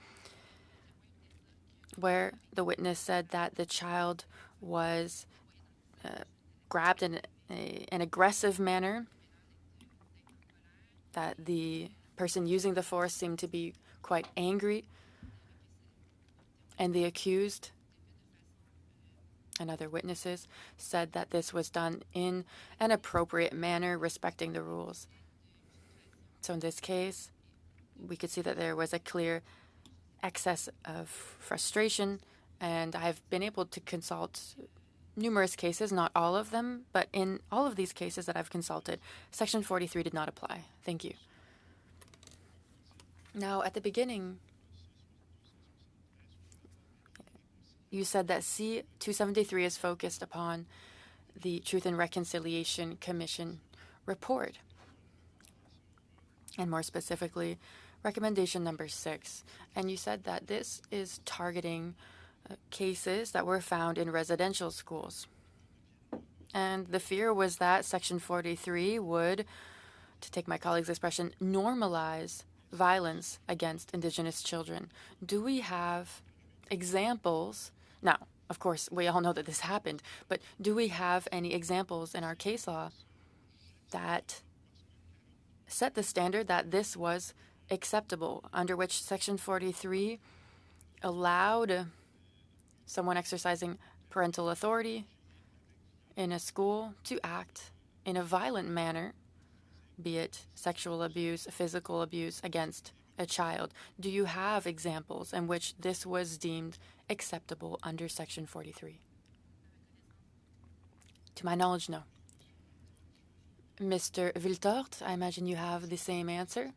[SPEAKER 2] where the witness said that the child was grabbed in an aggressive manner, that the person using the force seemed to be quite angry, and the accused and other witnesses said that this was done in an appropriate manner, respecting the rules. So in this case, we could see that there was a clear excess of frustration, and I've been able to consult numerous cases, not all of them, but in all of these cases that I've consulted, Section 43 did not apply. Thank you. Now, at the beginning, you said that C-273 is focused upon the Truth and Reconciliation Commission report, and more specifically, recommendation number 6. And you said that this is targeting cases that were found in residential schools. And the fear was that Section 43 would, to take my colleague's expression, normalize violence against Indigenous children. Do we have examples? Now, of course, we all know that this happened, but do we have any examples in our case law that set the standard that this was acceptable, under which Section 43 allowed someone exercising parental authority in a school to act in a violent manner, be it sexual abuse, physical abuse against a child? Do you have examples in which this was deemed acceptable under Section 43? To my knowledge, no. Mr. Viltort, I imagine you have the same answer.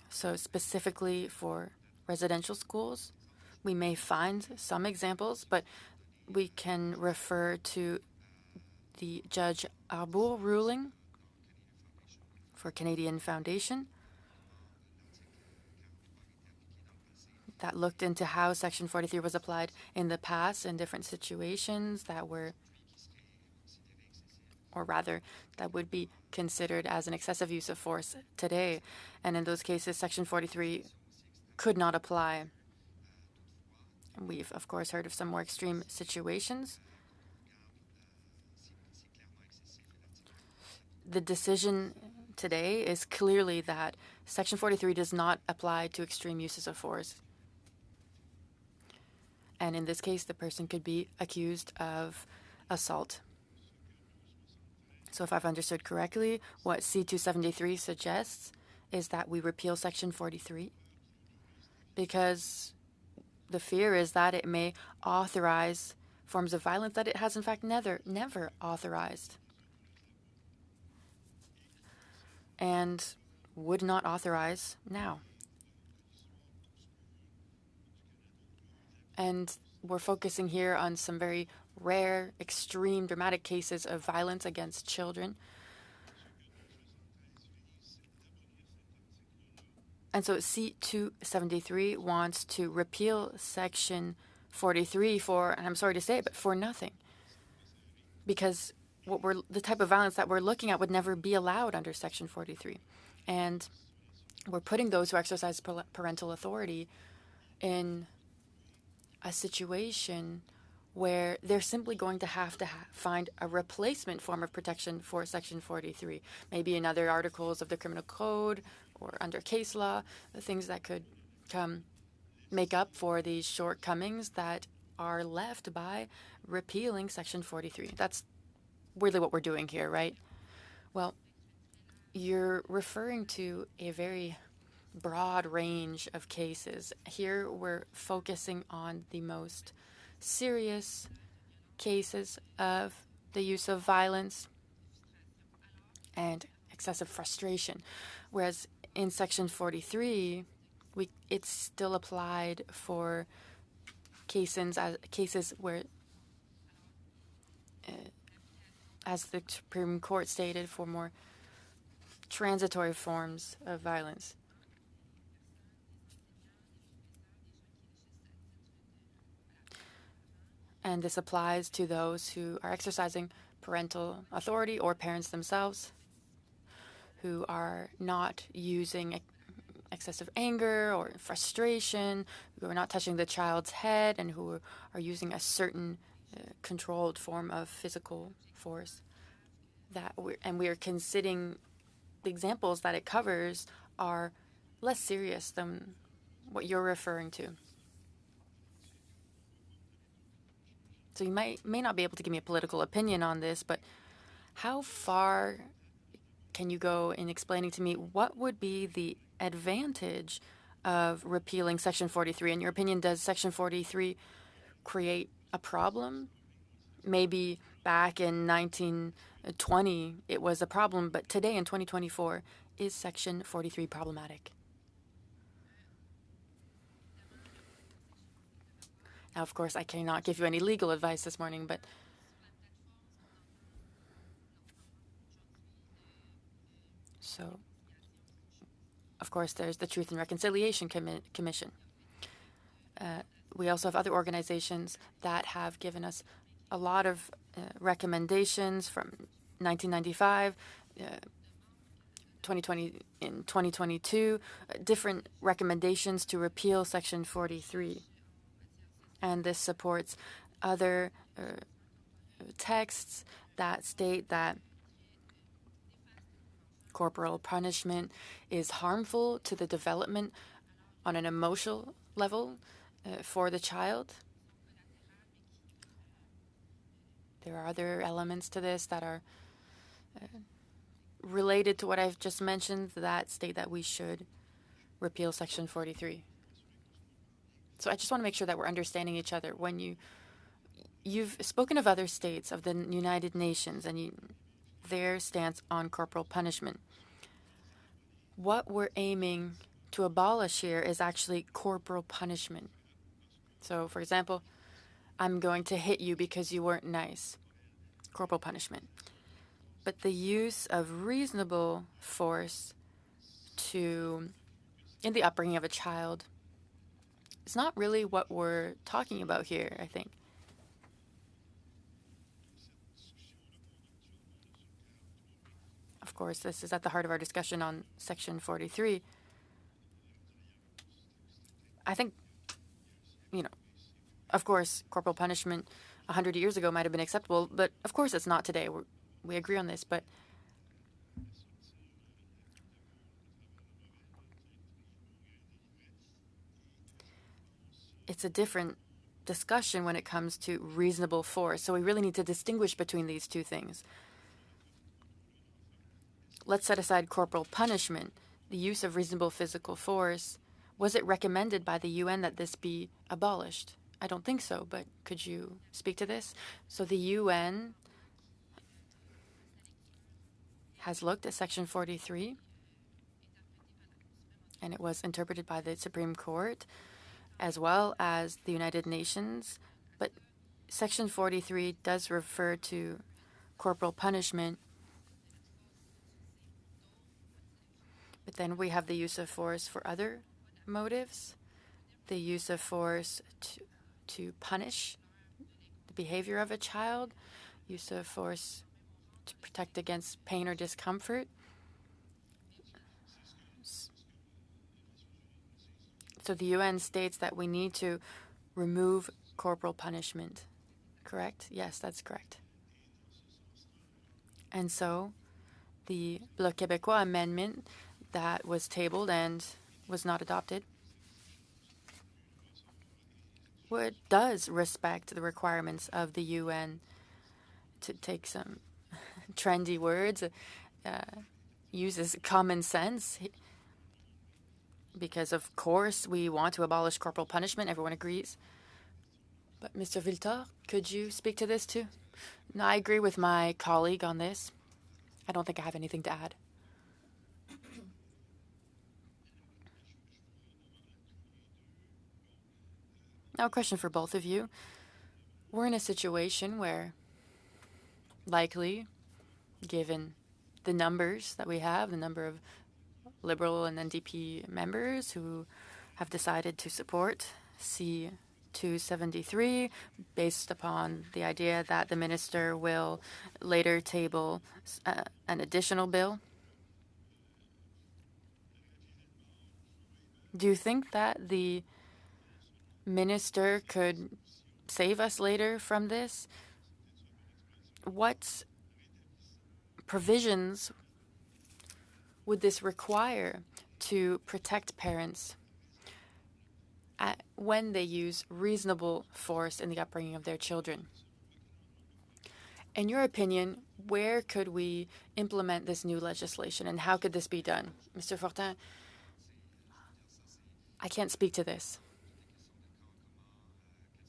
[SPEAKER 2] So specifically for residential schools, we may find some examples, but we can refer to the Judge Arbour ruling for Canadian Foundation that looked into how Section 43 was applied in the past in different situations that were, or rather, that would be considered as an excessive use of force today. And in those cases, Section 43 could not apply. And we've, of course, heard of some more extreme situations. The decision today is clearly that Section 43 does not apply to extreme uses of force. And in this case, the person could be accused of assault. So if I've understood correctly, what C-273 suggests is that we repeal Section 43 because the fear is that it may authorize forms of violence that it has in fact never authorized and would not authorize now. And we're focusing here on some very rare, extreme, dramatic cases of violence against children. And so C-273 wants to repeal Section 43 for, and I'm sorry to say it, but for nothing. Because the type of violence that we're looking at would never be allowed under Section 43. And we're putting those who exercise parental authority in a situation where they're simply going to have find a replacement form of protection for Section 43, maybe in other articles of the Criminal Code or under case law, the things that could make up for these shortcomings that are left by repealing Section 43. That's really what we're doing here, right? Well, you're referring to a very broad range of cases. Here we're focusing on the most serious cases of the use of violence and excessive frustration, whereas in Section 43, it's still applied for cases where, as the Supreme Court stated, for more transitory forms of violence. And this applies to those who are exercising parental authority or parents themselves who are not using excessive anger or frustration, who are not touching the child's head, and who are using a certain controlled form of physical force. We are considering the examples that it covers are less serious than what you're referring to. So you may not be able to give me a political opinion on this, but how far can you go in explaining to me what would be the advantage of repealing Section 43? In your opinion, does Section 43 create a problem? Maybe back in 1920 it was a problem, but today in 2024, is Section 43 problematic? Now, of course, I cannot give you any legal advice this morning, but so, of course, there's the Truth and Reconciliation Commission. We also have other organizations that have given us a lot of recommendations from 1995, 2020, in 2022, different recommendations to repeal Section 43. And this supports other texts that state that corporal punishment is harmful to the development on an emotional level for the child. There are other elements to this that are related to what I've just mentioned that state that we should repeal Section 43. So I just want to make sure that we're understanding each other. When you've spoken of other states, of the United Nations, and their stance on corporal punishment. What we're aiming to abolish here is actually corporal punishment. So, for example, I'm going to hit you because you weren't nice. Corporal punishment. But the use of reasonable force in the upbringing of a child, it's not really what we're talking about here, I think. Of course, this is at the heart of our discussion on Section 43. I think, of course, corporal punishment 100 years ago might have been acceptable, but of course it's not today. We agree on this, but it's a different discussion when it comes to reasonable force. So we really need to distinguish between these two things. Let's set aside corporal punishment, the use of reasonable physical force. Was it recommended by the UN that this be abolished? I don't think so, but could you speak to this? So the UN has looked at Section 43, and it was interpreted by the Supreme Court as well as the United Nations. But Section 43 does refer to corporal punishment. But then we have the use of force for other motives, the use of force to punish the behavior of a child, use of force to protect against pain or discomfort. So the UN states that we need to remove corporal punishment, correct? Yes, that's correct. And so the Bloc Québécois amendment that was tabled and was not adopted does respect the requirements of the UN, to take some trendy words, uses common sense. Because, of course, we want to abolish corporal punishment. Everyone agrees. But, Mr. Villetort, could you speak to this too? No, I agree with my colleague on this. I don't think I have anything to add. Now, a question for both of you. We're in a situation where, likely, given the numbers that we have, the number of Liberal and NDP members who have decided to support 273, based upon the idea that the minister will later table an additional bill. Do you think that the minister could save us later from this? What provisions would this require to protect parents when they use reasonable force in the upbringing of their children? In your opinion, where could we implement this new legislation and how could this be done? Mr. Fortin, I can't speak to this.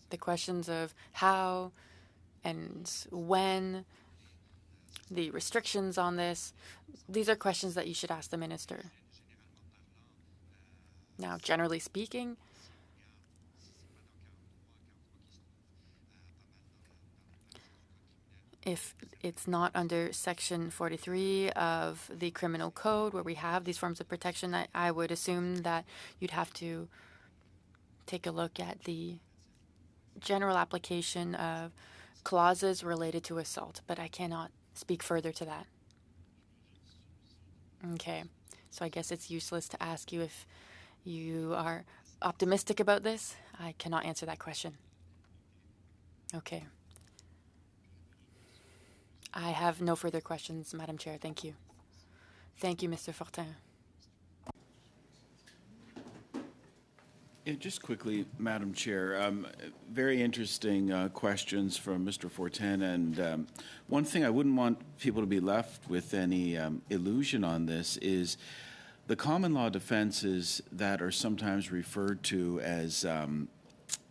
[SPEAKER 2] The questions of how and when, the restrictions on this, these are questions that you should ask the minister. Now, generally speaking, if it's not under Section 43 of the Criminal Code where we have these forms of protection, I would assume that you'd have to take a look at the general application of clauses related to assault, but I cannot speak further to that. Okay, so I guess it's useless to ask you if you are optimistic about this. I cannot answer that question. Okay. I have no further questions, Madam Chair. Thank you. Thank you, Mr. Fortin.
[SPEAKER 3] Yeah, just quickly, Madam Chair, very interesting questions from Mr. Fortin, and one thing I wouldn't want people to be left with any illusion on this is the common law defenses that are sometimes referred to as,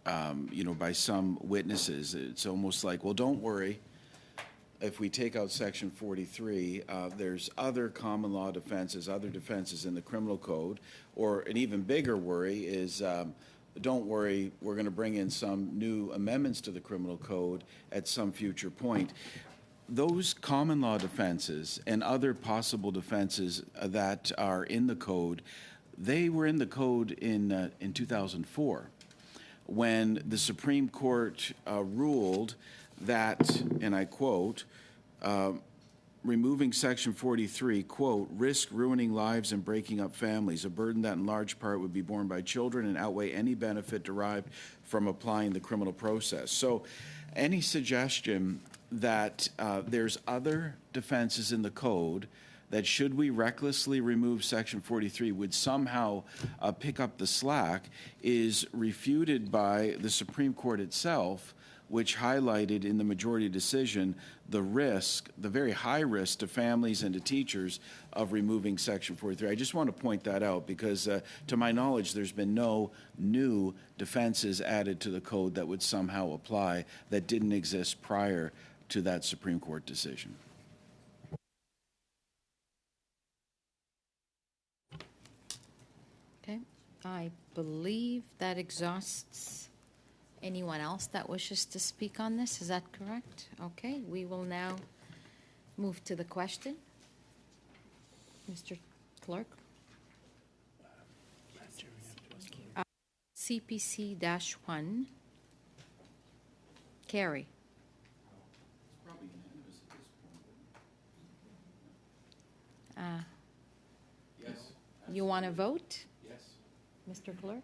[SPEAKER 3] by some witnesses. It's almost like, well, don't worry. If we take out Section 43, there's other common law defenses, other defenses in the criminal code, or an even bigger worry is, don't worry, we're going to bring in some new amendments to the criminal code at some future point. Those common law defenses and other possible defenses that are in the code, they were in the code in 2004 when the Supreme Court ruled that, and I quote, removing Section 43, quote, risk ruining lives and breaking up families, a burden that in large part would be borne by children and outweigh any benefit derived from applying the criminal process. So any suggestion that there's other defenses in the code that should we recklessly remove Section 43 would somehow pick up the slack is refuted by the Supreme Court itself, which highlighted in the majority decision the risk, the very high risk to families and to teachers of removing Section 43. I just want to point that out because, to my knowledge, there's been no new defenses added to the code that would somehow apply that didn't exist prior to that Supreme Court decision.
[SPEAKER 1] Okay, I believe that exhausts anyone else that wishes to speak on this. Is that correct? Okay, we will now move to the question. Mr. Clerk. CPC-1. Carry.
[SPEAKER 3] Yes.
[SPEAKER 1] You want to vote?
[SPEAKER 3] Yes.
[SPEAKER 1] Mr. Clerk?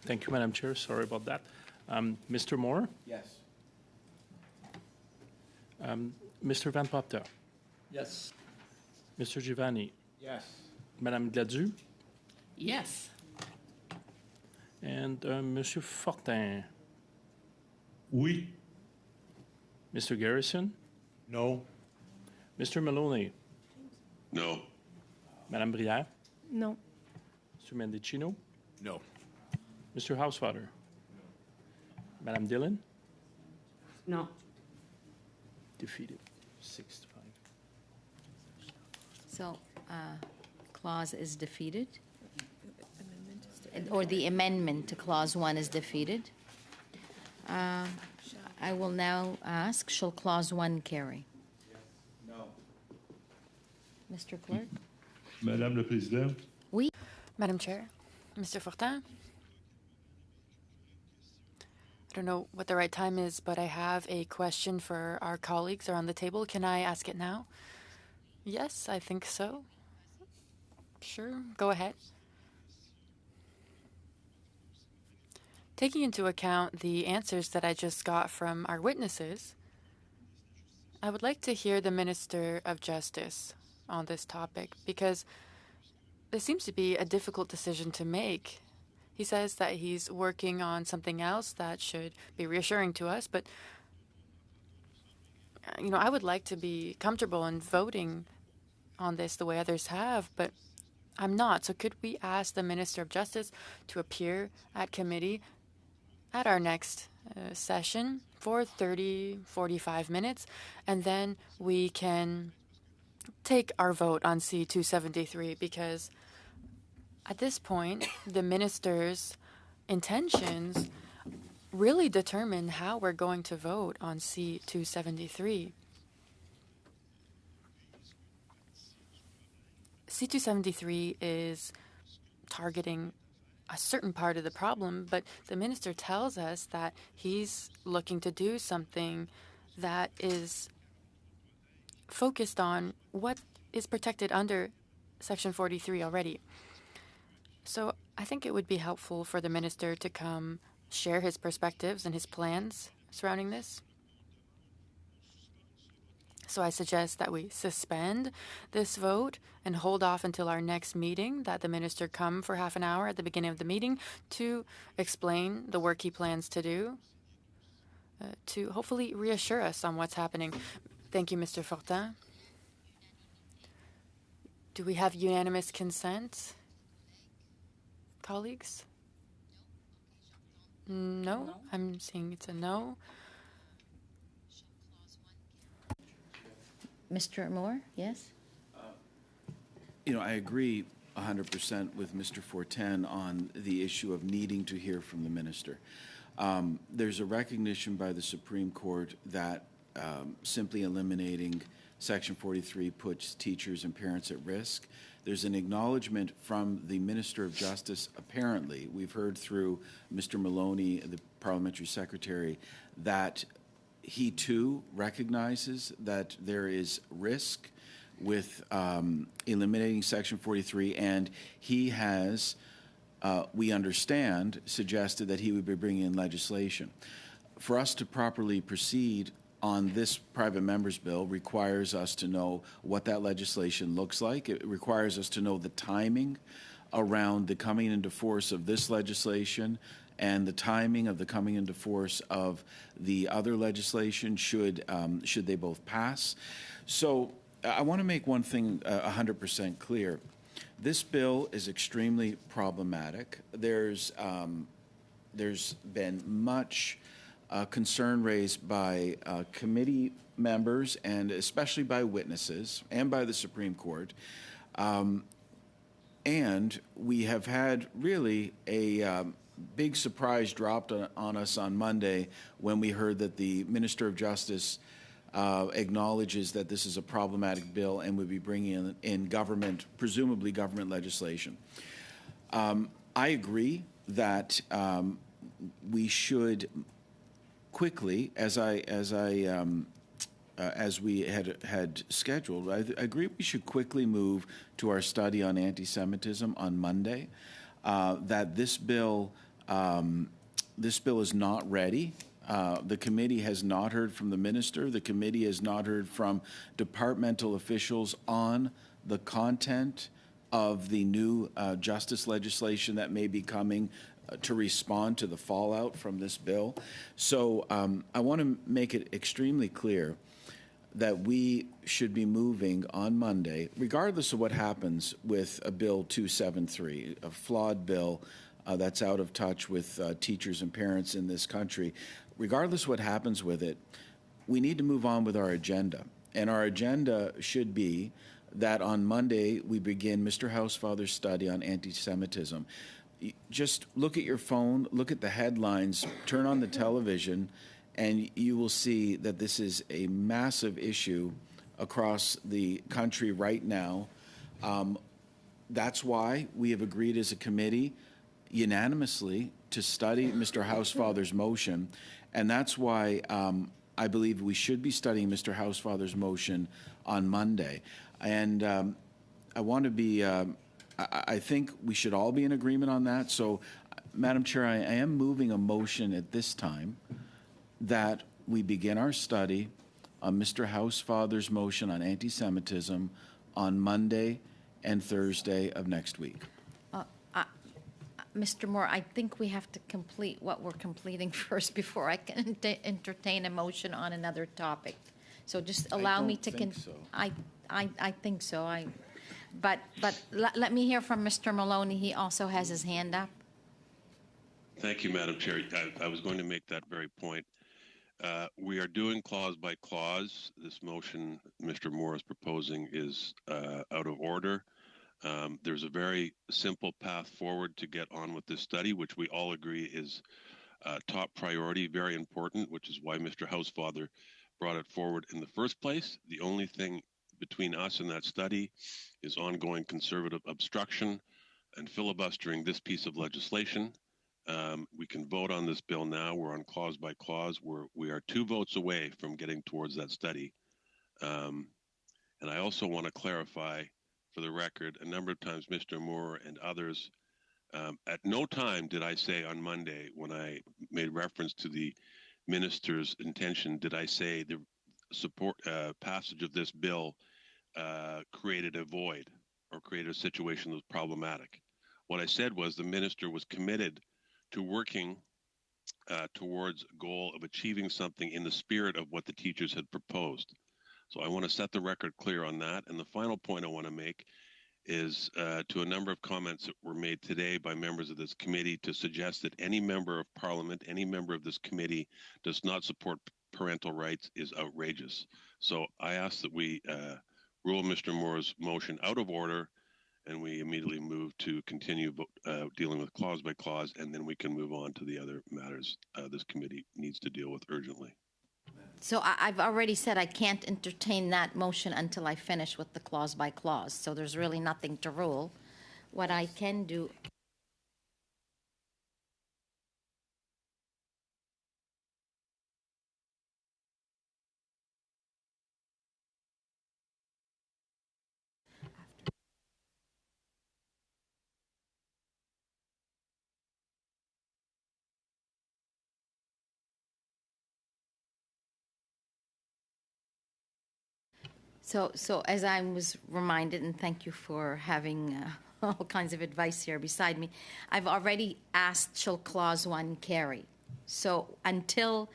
[SPEAKER 10] Thank you, Madam Chair. Sorry about that. Mr. Moore?
[SPEAKER 3] Yes.
[SPEAKER 10] Mr. Van Popta?
[SPEAKER 4] Yes.
[SPEAKER 10] Mr. Giovanni?
[SPEAKER 3] Yes.
[SPEAKER 10] Madame Gladu?
[SPEAKER 5] Yes.
[SPEAKER 10] And Monsieur Fortin?
[SPEAKER 9] Oui.
[SPEAKER 10] Mr. Garrison?
[SPEAKER 6] No.
[SPEAKER 10] Mr. Maloney?
[SPEAKER 9] No.
[SPEAKER 10] Madame Brière?
[SPEAKER 7] No.
[SPEAKER 10] Mr. Mendicino?
[SPEAKER 6] No.
[SPEAKER 10] Mr. Housefather? Madame Dillon?
[SPEAKER 7] No.
[SPEAKER 10] Defeated. 6 to 5.
[SPEAKER 1] So, clause is defeated? Or the amendment to clause 1 is defeated? I will now ask, shall clause 1 carry?
[SPEAKER 3] No.
[SPEAKER 1] Mr. Clerk?
[SPEAKER 9] Madame la Présidente,
[SPEAKER 2] Madam Chair, Mr. Fortin? I don't know what the right time is, but I have a question for our colleagues around the table. Can I ask it now? Yes, I think so. Sure, go ahead. Taking into account the answers that I just got from our witnesses, I would like to hear the Minister of Justice on this topic because there seems to be a difficult decision to make. He says that he's working on something else that should be reassuring to us, but I would like to be comfortable in voting on this the way others have, but I'm not. So could we ask the Minister of Justice to appear at committee at our next session for 45 minutes, and then we can take our vote on C-273, because at this point, the minister's intentions really determine how we're going to vote on C-273. C-273 is targeting a certain part of the problem, but the minister tells us that he's looking to do something that is focused on what is protected under Section 43 already. So I think it would be helpful for the minister to come share his perspectives and his plans surrounding this. So I suggest that we suspend this vote and hold off until our next meeting, that the minister come for half an hour at the beginning of the meeting to explain the work he plans to do, to hopefully reassure us on what's happening. Thank you, Mr. Fortin. Do we have unanimous consent, colleagues? No? I'm seeing it's a no.
[SPEAKER 1] Mr. Moore, yes?
[SPEAKER 3] I agree 100% with Mr. Fortin on the issue of needing to hear from the minister. There's a recognition by the Supreme Court that simply eliminating Section 43 puts teachers and parents at risk. There's an acknowledgement from the Minister of Justice, apparently, we've heard through Mr. Maloney, the parliamentary secretary, that he too recognizes that there is risk with eliminating Section 43, and he has, we understand, suggested that he would be bringing in legislation. For us to properly proceed on this private member's bill requires us to know what that legislation looks like. It requires us to know the timing around the coming into force of this legislation and the timing of the coming into force of the other legislation should they both pass. So I want to make one thing 100% clear. This bill is extremely problematic. There's been much concern raised by committee members and especially by witnesses and by the Supreme Court. And we have had really a big surprise dropped on us on Monday when we heard that the Minister of Justice acknowledges that this is a problematic bill and would be bringing in government, presumably government legislation. I agree that we should quickly, as we had scheduled, I agree we should quickly move to our study on anti-Semitism on Monday. That this bill is not ready. The committee has not heard from the minister. The committee has not heard from departmental officials on the content of the new justice legislation that may be coming to respond to the fallout from this bill. So I want to make it extremely clear that we should be moving on Monday, regardless of what happens with a Bill 273, a flawed bill that's out of touch with teachers and parents in this country. Regardless of what happens with it, we need to move on with our agenda. And our agenda should be that on Monday we begin Mr. Housefather's study on anti-Semitism. Just look at your phone, look at the headlines, turn on the television, and you will see that this is a massive issue across the country right now. That's why we have agreed as a committee unanimously to study Mr. Housefather's motion, and that's why I believe we should be studying Mr. Housefather's motion on Monday. And I want to be, I think we should all be in agreement on that. So, Madam Chair, I am moving a motion at this time that we begin our study on Mr. Housefather's motion on anti-Semitism on Monday and Thursday of next week.
[SPEAKER 1] Mr. Moore, I think we have to complete what we're completing first before I can entertain a motion on another topic. So just allow me to.
[SPEAKER 3] don't think so.
[SPEAKER 1] I think so. But let me hear from Mr. Maloney. He also has his hand up.
[SPEAKER 9] Thank you, Madam Chair. I was going to make that very point. We are doing clause by clause. This motion Mr. Moore is proposing is out of order. There's a very simple path forward to get on with this study, which we all agree is top priority, very important, which is why Mr. Housefather brought it forward in the first place. The only thing between us and that study is ongoing conservative obstruction and filibustering this piece of legislation. We can vote on this bill now. We're on clause by clause. We are 2 votes away from getting towards that study. And I also want to clarify, for the record, a number of times Mr. Moore and others, at no time did I say on Monday, when I made reference to the minister's intention, did I say the support passage of this bill created a void or created a situation that was problematic. What I said was the minister was committed to working towards a goal of achieving something in the spirit of what the teachers had proposed. So I want to set the record clear on that. And the final point I want to make is to a number of comments that were made today by members of this committee to suggest that any member of parliament, any member of this committee does not support parental rights is outrageous. So I ask that we rule Mr. Moore's motion out of order and we immediately move to continue dealing with clause by clause, and then we can move on to the other matters this committee needs to deal with urgently.
[SPEAKER 1] So I've already said I can't entertain that motion until I finish with the clause by clause. So there's really nothing to rule. What I can do. So as I was reminded, and thank you for having all kinds of advice here beside me, I've already asked shall clause 1 carry. So until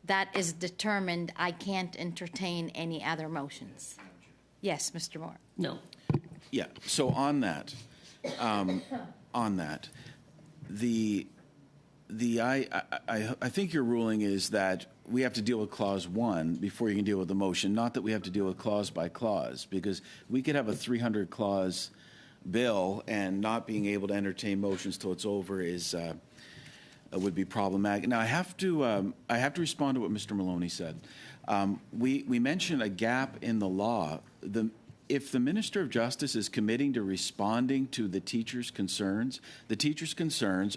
[SPEAKER 1] that is determined, I can't entertain any other motions. Yes, Mr. Moore.
[SPEAKER 5] No.
[SPEAKER 3] Yeah, so on that, I think your ruling is that we have to deal with clause 1 before you can deal with the motion, not that we have to deal with clause by clause, because we could have a 300 clause bill and not being able to entertain motions till it's over is would be problematic. Now I have to respond to what Mr. Maloney said. We mentioned a gap in the law. If the Minister of Justice is committing to responding to the teachers' concerns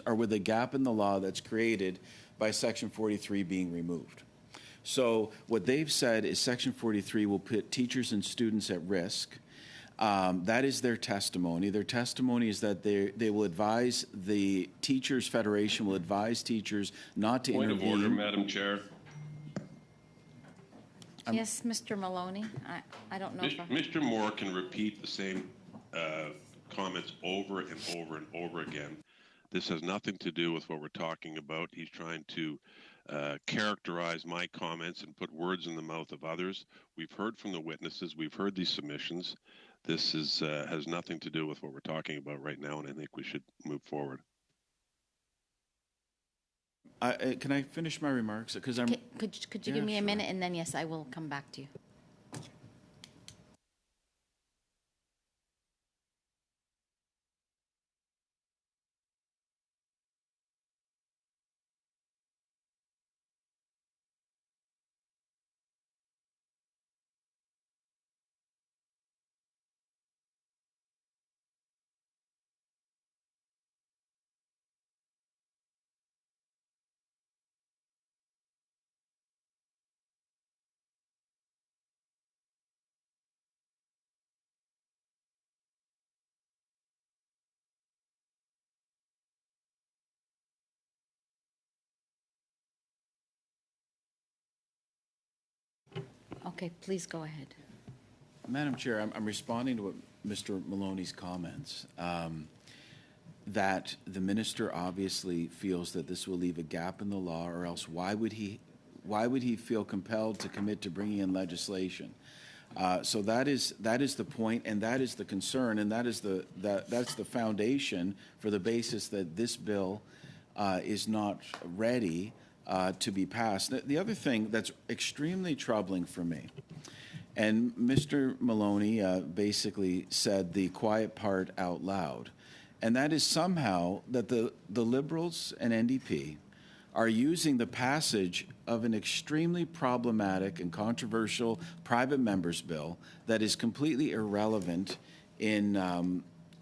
[SPEAKER 3] are with a gap in the law that's created by Section 43 being removed. So what they've said is Section 43 will put teachers and students at risk. That is their testimony. Their testimony is that they will advise, the Teachers Federation will advise teachers not to intervene.
[SPEAKER 9] Point of order, Madam Chair.
[SPEAKER 1] Yes, Mr. Maloney. I don't know if
[SPEAKER 9] Mr. Moore can repeat the same comments over and over and over again. This has nothing to do with what we're talking about. He's trying to characterize my comments and put words in the mouth of others. We've heard from the witnesses. We've heard these submissions. This has nothing to do with what we're talking about right now, and I think we should move forward.
[SPEAKER 3] Can I finish my remarks? Because
[SPEAKER 1] could you give me a minute, and then yes, I will come back to you. Okay, please go ahead.
[SPEAKER 3] Madam Chair, I'm responding to what Mr. Maloney's comments, that the minister obviously feels that this will leave a gap in the law, or else why would he feel compelled to commit to bringing in legislation? So that is the point, and that is the concern, and that's the foundation for the basis that this bill is not ready to be passed. The other thing that's extremely troubling for me, and Mr. Maloney basically said the quiet part out loud, and that is somehow that the Liberals and NDP are using the passage of an extremely problematic and controversial private members bill that is completely irrelevant in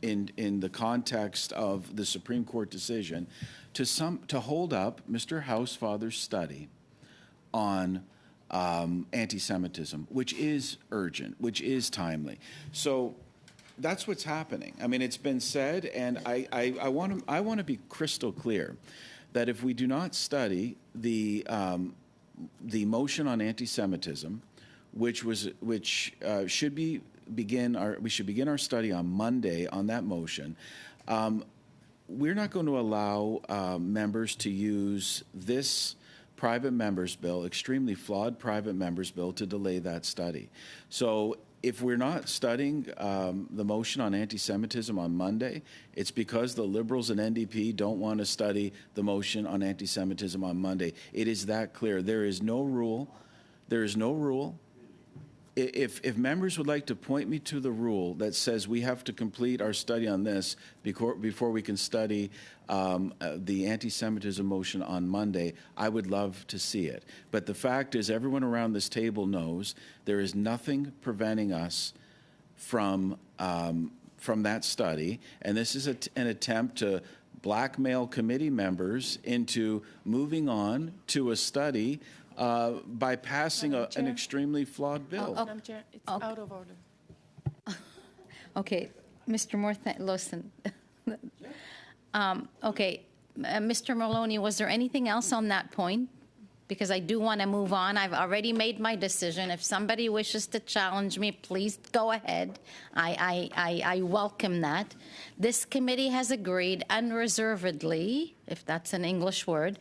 [SPEAKER 3] the context of the Supreme Court decision to hold up Mr. Housefather's study on anti-Semitism, which is urgent, which is timely. So that's what's happening. I mean, it's been said, and I want to be crystal clear that if we do not study the motion on anti-Semitism, we should begin our study on Monday on that motion. We're not going to allow members to use this private members bill, extremely flawed private members bill, to delay that study. So if we're not studying the motion on anti-Semitism on Monday, it's because the Liberals and NDP don't want to study the motion on anti-Semitism on Monday. It is that clear. There is no rule. There is no rule. If members would like to point me to the rule that says we have to complete our study on this before we can study the anti-Semitism motion on Monday, I would love to see it. But the fact is, everyone around this table knows there is nothing preventing us from that study, and this is an attempt to blackmail committee members into moving on to a study by passing an extremely flawed bill.
[SPEAKER 2] Madam Chair, it's out of order.
[SPEAKER 1] Okay, Mr. Moore, listen. Okay, Mr. Maloney, was there anything else on that point? Because I do want to move on. I've already made my decision. If somebody wishes to challenge me, please go ahead. I welcome that. This committee has agreed unreservedly, if that's an English word,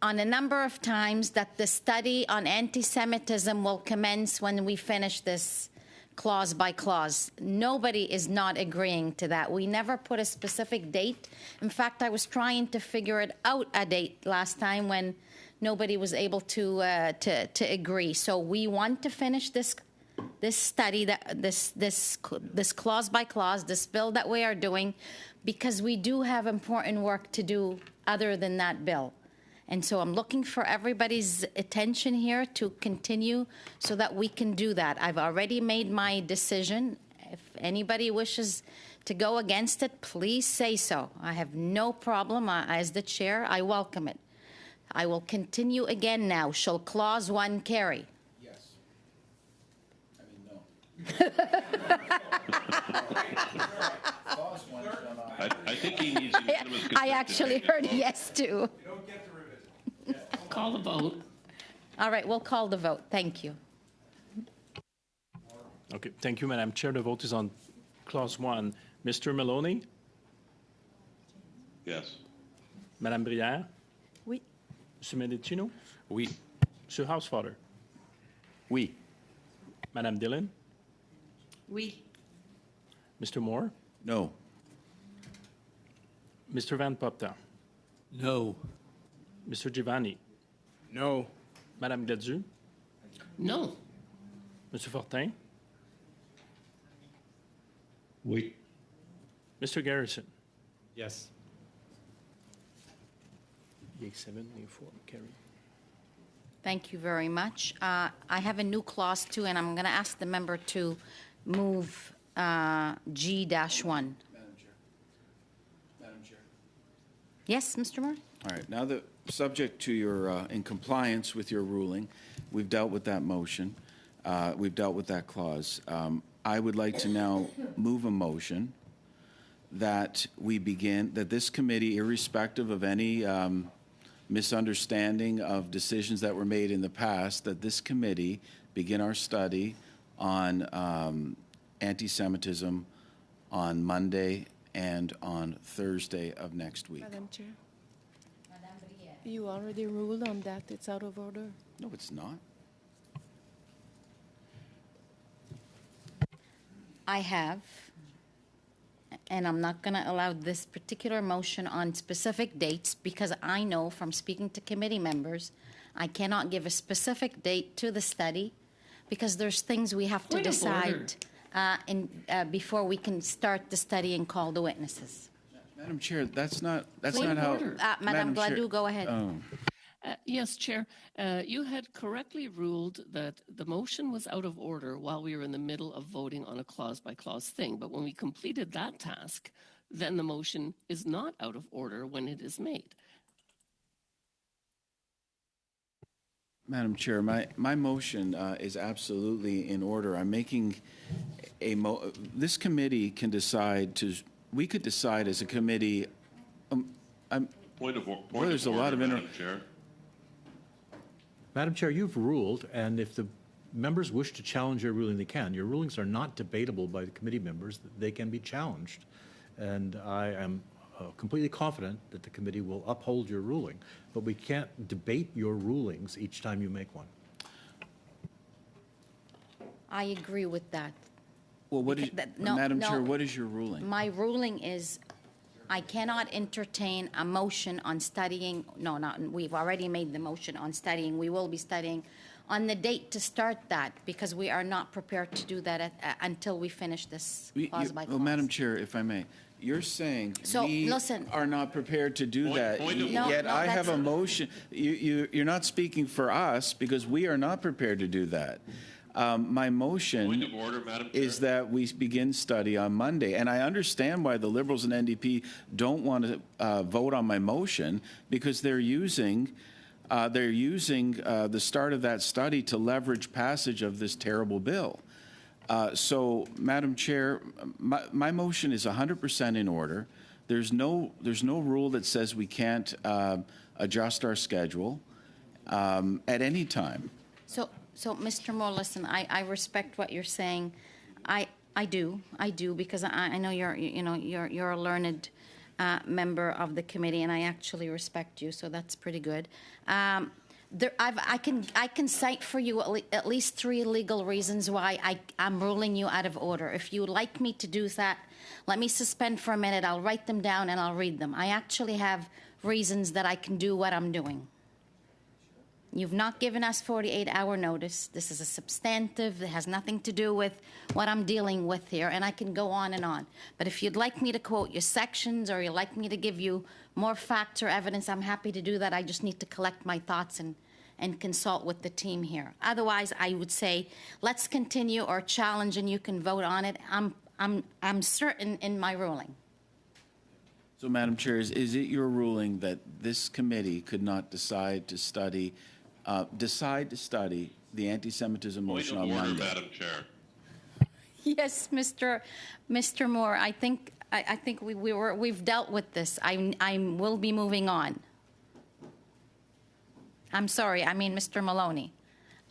[SPEAKER 1] on a number of times that the study on anti-Semitism will commence when we finish this clause by clause. Nobody is not agreeing to that. We never put a specific date. In fact, I was trying to figure it out a date last time when nobody was able to agree. So we want to finish this study, this clause by clause, this bill that we are doing, because we do have important work to do other than that bill. And so I'm looking for everybody's attention here to continue so that we can do that. I've already made my decision. If anybody wishes to go against it, please say so. I have no problem. As the chair, I welcome it. I will continue again now. Shall Clause 1 carry?
[SPEAKER 3] Yes. I mean, no.
[SPEAKER 9] I think he needs unanimous
[SPEAKER 1] I actually heard yes, too.
[SPEAKER 5] Call the vote.
[SPEAKER 1] All right, we'll call the vote. Thank you.
[SPEAKER 10] Okay, thank you, Madam Chair. The vote is on Clause 1. Mr. Maloney?
[SPEAKER 9] Yes.
[SPEAKER 10] Madame Brière?
[SPEAKER 2] Oui.
[SPEAKER 10] Monsieur Mendicino?
[SPEAKER 3] Oui.
[SPEAKER 10] Monsieur Housefather?
[SPEAKER 3] Oui.
[SPEAKER 10] Madame Dillon?
[SPEAKER 7] Oui.
[SPEAKER 10] Mr. Moore?
[SPEAKER 3] No.
[SPEAKER 10] Mr. Van Popta?
[SPEAKER 4] No.
[SPEAKER 10] Mr. Giovanni?
[SPEAKER 8] No.
[SPEAKER 10] Madame Gladue?
[SPEAKER 5] No.
[SPEAKER 10] Monsieur Fortin?
[SPEAKER 6] Oui.
[SPEAKER 10] Mr. Garrison?
[SPEAKER 6] Yes.
[SPEAKER 10] Yea 7, nay 4, carried.
[SPEAKER 1] Thank you very much. I have a new clause, too, and I'm going to ask the member to move G-1.
[SPEAKER 3] Madam Chair. Madam Chair.
[SPEAKER 1] Yes, Mr. Moore?
[SPEAKER 3] All right. Now, subject to your, in compliance with your ruling, we've dealt with that motion. We've dealt with that clause. I would like to now move a motion that we begin, that this committee, irrespective of any misunderstanding of decisions that were made in the past, that this committee begin our study on anti-Semitism on Monday and on Thursday of next week.
[SPEAKER 11] Madam Chair, you already ruled on that. It's out of order.
[SPEAKER 3] No, it's not.
[SPEAKER 1] I have, and I'm not going to allow this particular motion on specific dates because I know from speaking to committee members, I cannot give a specific date to the study because there's things we have to
[SPEAKER 5] Point of
[SPEAKER 1] decide before we can start the study and call the witnesses.
[SPEAKER 3] Madam Chair, that's not
[SPEAKER 5] Point of
[SPEAKER 3] how.
[SPEAKER 5] order.
[SPEAKER 1] Madame
[SPEAKER 3] Chair-
[SPEAKER 1] Gladue, go ahead.
[SPEAKER 5] Yes, Chair. You had correctly ruled that the motion was out of order while we were in the middle of voting on a clause-by-clause thing. But when we completed that task, then the motion is not out of order when it is made.
[SPEAKER 3] Madam Chair, my motion is absolutely in order. I'm making this committee can decide to, we could decide as a committee, there's a lot of
[SPEAKER 9] Madam Chair.
[SPEAKER 6] Madam Chair, you've ruled, and if the members wish to challenge your ruling, they can. Your rulings are not debatable by the committee members. They can be challenged. And I am completely confident that the committee will uphold your ruling. But we can't debate your rulings each time you make one.
[SPEAKER 1] I agree with that.
[SPEAKER 3] well, what is, Madam Chair, what is your ruling?
[SPEAKER 1] My ruling is I cannot entertain a motion on studying, we've already made the motion on studying. We will be studying on the date to start that because we are not prepared to do that until we finish this clause by clause.
[SPEAKER 3] Well, Madam Chair, if I may, you're saying
[SPEAKER 1] So,
[SPEAKER 3] we
[SPEAKER 1] listen.
[SPEAKER 3] are not prepared to do that,
[SPEAKER 1] No,
[SPEAKER 3] yet
[SPEAKER 1] no,
[SPEAKER 3] I have a
[SPEAKER 1] that's-
[SPEAKER 3] motion. You're not speaking for us because we are not prepared to do that. My motion
[SPEAKER 9] Point of order, Madam Chair.
[SPEAKER 3] is that we begin study on Monday. And I understand why the Liberals and NDP don't want to vote on my motion because they're using the start of that study to leverage passage of this terrible bill. So, Madam Chair, my motion is 100% in order. There's no rule that says we can't adjust our schedule at any time.
[SPEAKER 1] So, Mr. Moore, listen, I respect what you're saying. I do because I know you're a learned member of the committee, and I actually respect you. So that's pretty good. I can cite for you at least 3 legal reasons why I'm ruling you out of order. If you would like me to do that, let me suspend for a minute. I'll write them down and I'll read them. I actually have reasons that I can do what I'm doing. You've not given us 48-hour notice. This is a substantive. It has nothing to do with what I'm dealing with here, and I can go on and on. But if you'd like me to quote your sections or you'd like me to give you more facts or evidence, I'm happy to do that. I just need to collect my thoughts and consult with the team here. Otherwise, I would say, let's continue or challenge, and you can vote on it. I'm certain in my ruling.
[SPEAKER 3] So, Madam Chair, is it your ruling that this committee could not decide to study the anti-Semitism motion on
[SPEAKER 9] Point of order,
[SPEAKER 3] Monday?
[SPEAKER 9] Madam Chair.
[SPEAKER 1] Yes, Mr. Moore. I think we've dealt with this. I will be moving on. I'm sorry. I mean, Mr. Maloney.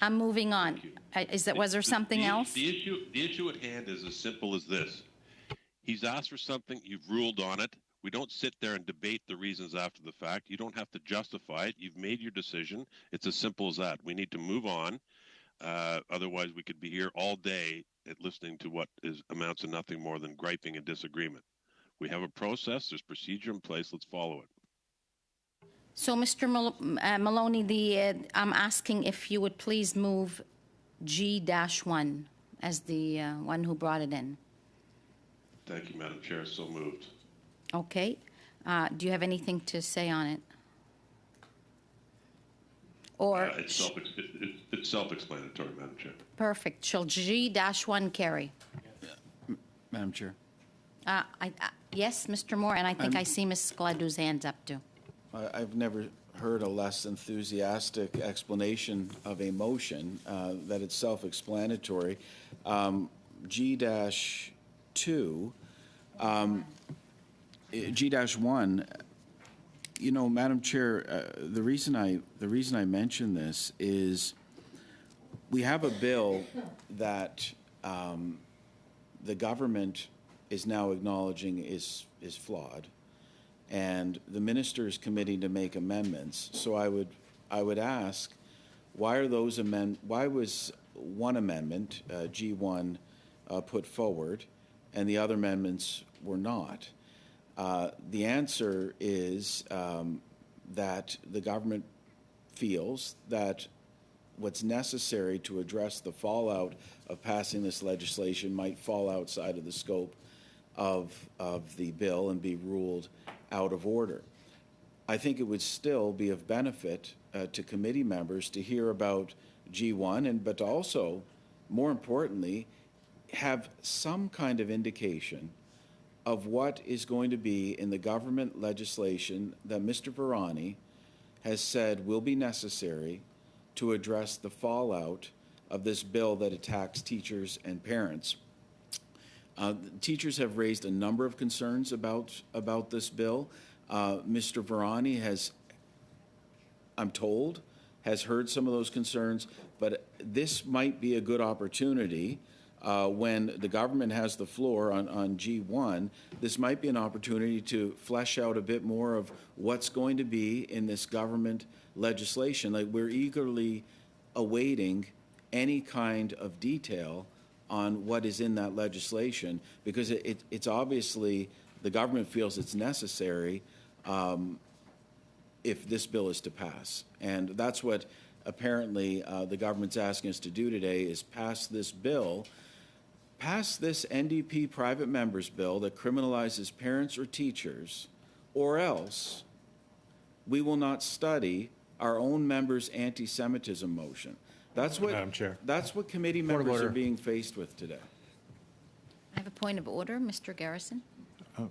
[SPEAKER 1] I'm moving on. Was there something else?
[SPEAKER 9] The issue at hand is as simple as this. He's asked for something. You've ruled on it. We don't sit there and debate the reasons after the fact. You don't have to justify it. You've made your decision. It's as simple as that. We need to move on. Otherwise, we could be here all day listening to what amounts to nothing more than griping and disagreement. We have a process. There's procedure in place. Let's follow it.
[SPEAKER 1] So, Mr. Maloney, I'm asking if you would please move G-1 as the one who brought it in.
[SPEAKER 9] Thank you, Madam Chair. So moved.
[SPEAKER 1] Okay. Do you have anything to say on it? Or
[SPEAKER 9] It's self-explanatory, Madam Chair.
[SPEAKER 1] perfect. Shall G-1 carry?
[SPEAKER 3] Madam Chair.
[SPEAKER 1] Yes, Mr. Moore, and I think I see Ms. Gladue's hands up too.
[SPEAKER 3] I've never heard a less enthusiastic explanation of a motion that it's self-explanatory. G-2, G-1 You know, Madam Chair, the reason I mention this is we have a bill that the government is now acknowledging is flawed, and the minister is committing to make amendments. So I would ask, why was one amendment, G1, put forward, and the other amendments were not? The answer is that the government feels that what's necessary to address the fallout of passing this legislation might fall outside of the scope of the bill and be ruled out of order. I think it would still be of benefit to committee members to hear about G1, but also, more importantly, have some kind of indication of what is going to be in the government legislation that Mr. Virani has said will be necessary to address the fallout of this bill that attacks teachers and parents. Teachers have raised a number of concerns about this bill. Mr. Virani has, I'm told, has heard some of those concerns, but this might be a good opportunity when the government has the floor on G1. This might be an opportunity to flesh out a bit more of what's going to be in this government legislation. Like, we're eagerly awaiting any kind of detail on what is in that legislation, because it's obviously the government feels it's necessary if this bill is to pass. And that's what apparently the government's asking us to do today, is pass this bill, pass this NDP private members bill that criminalizes parents or teachers, or else we will not study our own members' anti-Semitism motion. That's what,
[SPEAKER 6] Madam Chair.
[SPEAKER 3] That's what committee
[SPEAKER 6] Point of
[SPEAKER 3] members are
[SPEAKER 6] order.
[SPEAKER 3] being faced with today.
[SPEAKER 1] I have a point of order, Mr. Garrison.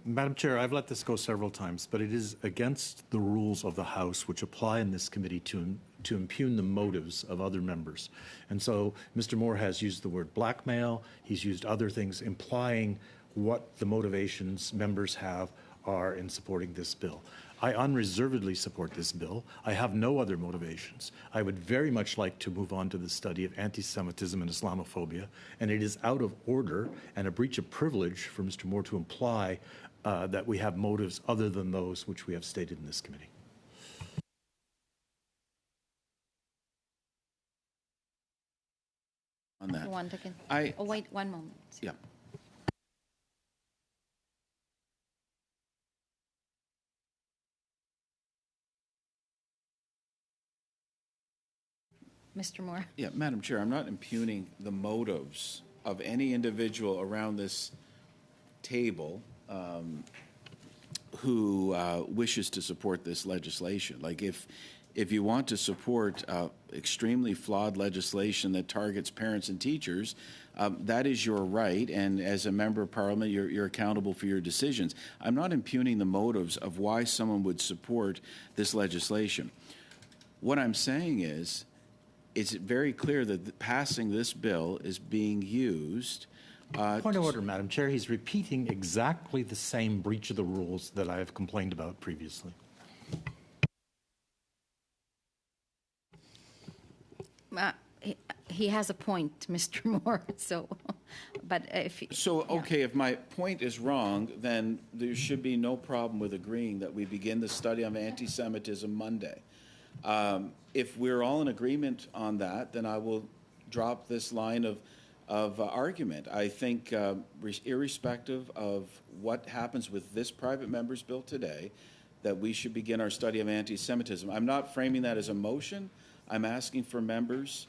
[SPEAKER 6] Madam Chair, I've let this go several times, but it is against the rules of the House, which apply in this committee to impugn the motives of other members. And so Mr. Moore has used the word blackmail. He's used other things implying what the motivations members have are in supporting this bill. I unreservedly support this bill. I have no other motivations. I would very much like to move on to the study of anti-Semitism and Islamophobia, and it is out of order and a breach of privilege for Mr. Moore to imply that we have motives other than those which we have stated in this committee.
[SPEAKER 3] On that,
[SPEAKER 1] One second.
[SPEAKER 3] I-
[SPEAKER 1] Oh, wait, one moment.
[SPEAKER 3] yeah.
[SPEAKER 1] Mr. Moore.
[SPEAKER 3] Yeah, Madam Chair, I'm not impugning the motives of any individual around this table who wishes to support this legislation. Like, if you want to support extremely flawed legislation that targets parents and teachers, that is your right, and as a member of Parliament, you're accountable for your decisions. I'm not impugning the motives of why someone would support this legislation. What I'm saying is, it's very clear that passing this bill is being used.
[SPEAKER 6] Point of order, Madam Chair. He's repeating exactly the same breach of the rules that I have complained about previously.
[SPEAKER 1] He has a point, Mr. Moore. So, but if
[SPEAKER 3] So, okay, if my point is wrong, then there should be no problem with agreeing that we begin the study on anti-Semitism Monday. If we're all in agreement on that, then I will drop this line of argument. I think, irrespective of what happens with this private member's bill today, that we should begin our study of anti-Semitism. I'm not framing that as a motion. I'm asking for members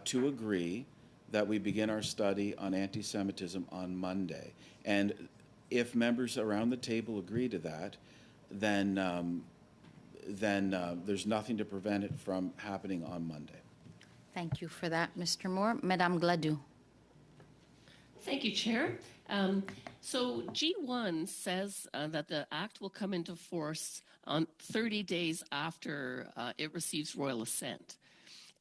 [SPEAKER 3] to agree that we begin our study on anti-Semitism on Monday. And if members around the table agree to that, then there's nothing to prevent it from happening on Monday.
[SPEAKER 1] thank you for that, Mr. Moore. Madame Gladue.
[SPEAKER 5] Thank you, Chair. So G1 says that the Act will come into force on 30 days after it receives royal assent.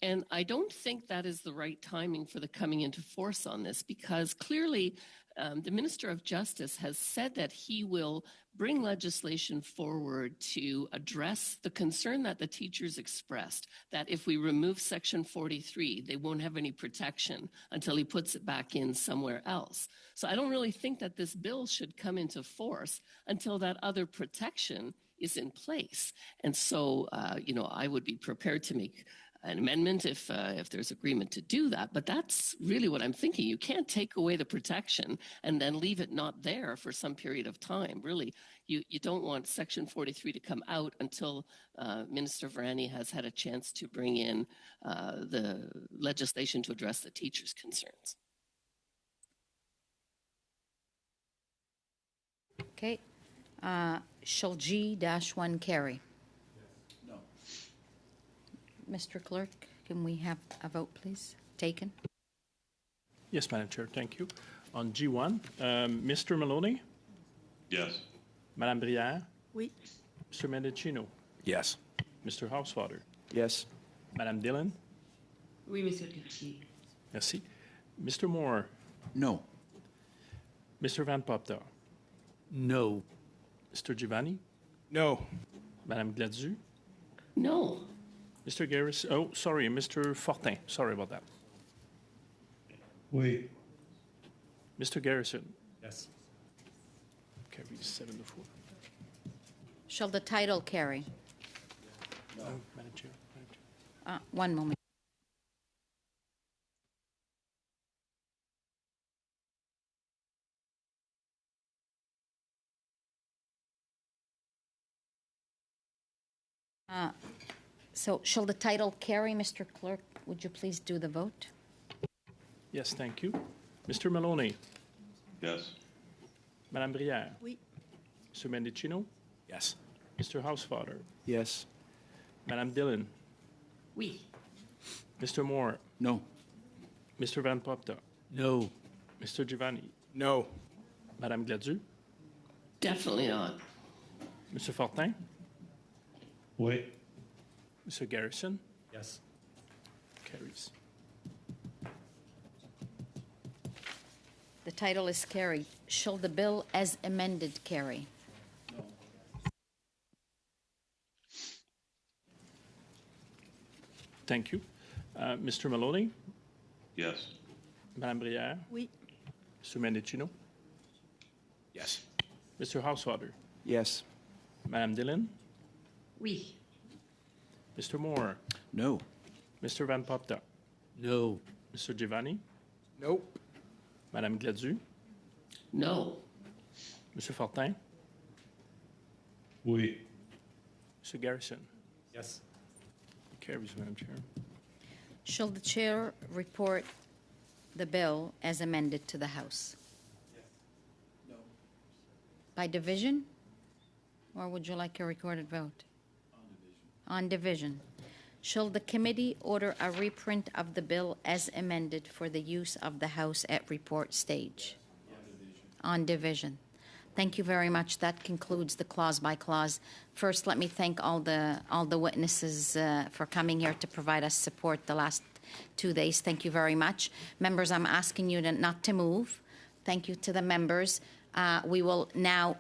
[SPEAKER 5] And I don't think that is the right timing for the coming into force on this, because clearly the Minister of Justice has said that he will bring legislation forward to address the concern that the teachers expressed, that if we remove Section 43, they won't have any protection until he puts it back in somewhere else. So I don't really think that this bill should come into force until that other protection is in place. And so, I would be prepared to make an amendment if there's agreement to do that. But that's really what I'm thinking. You can't take away the protection and then leave it not there for some period of time. Really, you don't want Section 43 to come out until Minister Varani has had a chance to bring in the legislation to address the teachers' concerns.
[SPEAKER 1] Okay. Shall G-1 carry?
[SPEAKER 3] No.
[SPEAKER 1] Mr. Clerk, can we have a vote, please, taken?
[SPEAKER 10] Yes, Madam Chair, thank you. On G1, Mr. Maloney,
[SPEAKER 9] Yes.
[SPEAKER 10] Madame Brière,
[SPEAKER 11] Oui.
[SPEAKER 10] Mr. Mendicino,
[SPEAKER 8] Yes.
[SPEAKER 10] Mr. Housewater,
[SPEAKER 8] Yes.
[SPEAKER 10] Madame Dillon,
[SPEAKER 7] Oui, Monsieur Cloutier.
[SPEAKER 10] merci. Mr. Moore,
[SPEAKER 3] No.
[SPEAKER 10] Mr. Van Popta,
[SPEAKER 4] No.
[SPEAKER 10] Mr. Giovanni,
[SPEAKER 8] No.
[SPEAKER 10] Madame Gladue,
[SPEAKER 5] No.
[SPEAKER 10] Mr. Garrison, oh, sorry, Mr. Fortin, sorry about that.
[SPEAKER 6] Oui.
[SPEAKER 10] Mr. Garrison,
[SPEAKER 6] Yes.
[SPEAKER 10] carries 7-4.
[SPEAKER 1] Shall the title carry?
[SPEAKER 10] Madam Chair.
[SPEAKER 1] One moment. So shall the title carry, Mr. Clerk? Would you please do the vote?
[SPEAKER 10] Yes, thank you. Mr. Maloney,
[SPEAKER 9] Yes.
[SPEAKER 10] Madame Brière,
[SPEAKER 11] Oui.
[SPEAKER 10] Mr. Mendicino,
[SPEAKER 8] Yes.
[SPEAKER 10] Mr. Housewater,
[SPEAKER 8] Yes.
[SPEAKER 10] Madame Dillon,
[SPEAKER 7] Oui.
[SPEAKER 10] Mr. Moore,
[SPEAKER 3] No.
[SPEAKER 10] Mr. Van Popta,
[SPEAKER 4] No.
[SPEAKER 10] Mr. Giovanni,
[SPEAKER 8] No.
[SPEAKER 10] Madame Gladue,
[SPEAKER 5] Definitely not.
[SPEAKER 10] Mr. Fortin,
[SPEAKER 6] Oui.
[SPEAKER 10] Mr. Garrison,
[SPEAKER 6] Yes.
[SPEAKER 10] carries.
[SPEAKER 1] The title is carried. Shall the bill as amended carry?
[SPEAKER 10] Thank you. Mr. Maloney,
[SPEAKER 9] Yes.
[SPEAKER 10] Madame Brière,
[SPEAKER 11] Oui.
[SPEAKER 10] Mr. Mendicino,
[SPEAKER 8] Yes.
[SPEAKER 10] Mr. Housewater,
[SPEAKER 8] Yes.
[SPEAKER 10] Madame Dillon,
[SPEAKER 7] Oui.
[SPEAKER 10] Mr. Moore,
[SPEAKER 3] No.
[SPEAKER 10] Mr. Van Popta,
[SPEAKER 4] No.
[SPEAKER 10] Mr. Giovanni,
[SPEAKER 8] Nope.
[SPEAKER 10] Madame Gladue,
[SPEAKER 5] No.
[SPEAKER 10] Mr. Fortin,
[SPEAKER 6] Oui.
[SPEAKER 10] Mr. Garrison,
[SPEAKER 6] Yes.
[SPEAKER 10] carries, Madam Chair.
[SPEAKER 1] Shall the chair report the bill as amended to the House?
[SPEAKER 3] No.
[SPEAKER 1] By division? Or would you like a recorded vote? On division. Shall the committee order a reprint of the bill as amended for the use of the House at report stage? On division. Thank you very much. That concludes the clause by clause. First, let me thank all the witnesses for coming here to provide us support the last 2 days. Thank you very much. Members, I'm asking you not to move. Thank you to the members. We will now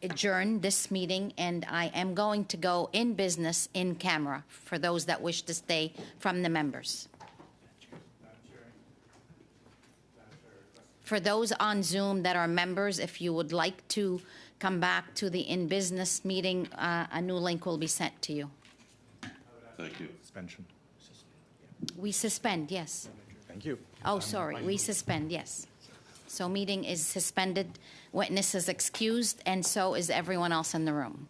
[SPEAKER 1] adjourn this meeting, and I am going to go in business in camera for those that wish to stay from the members. For those on Zoom that are members, if you would like to come back to the in-business meeting, a new link will be sent to you.
[SPEAKER 9] Thank you.
[SPEAKER 6] Suspension.
[SPEAKER 1] We suspend, yes.
[SPEAKER 8] Thank you.
[SPEAKER 1] Oh, sorry, we suspend, yes. So meeting is suspended, witness is excused, and so is everyone else in the room.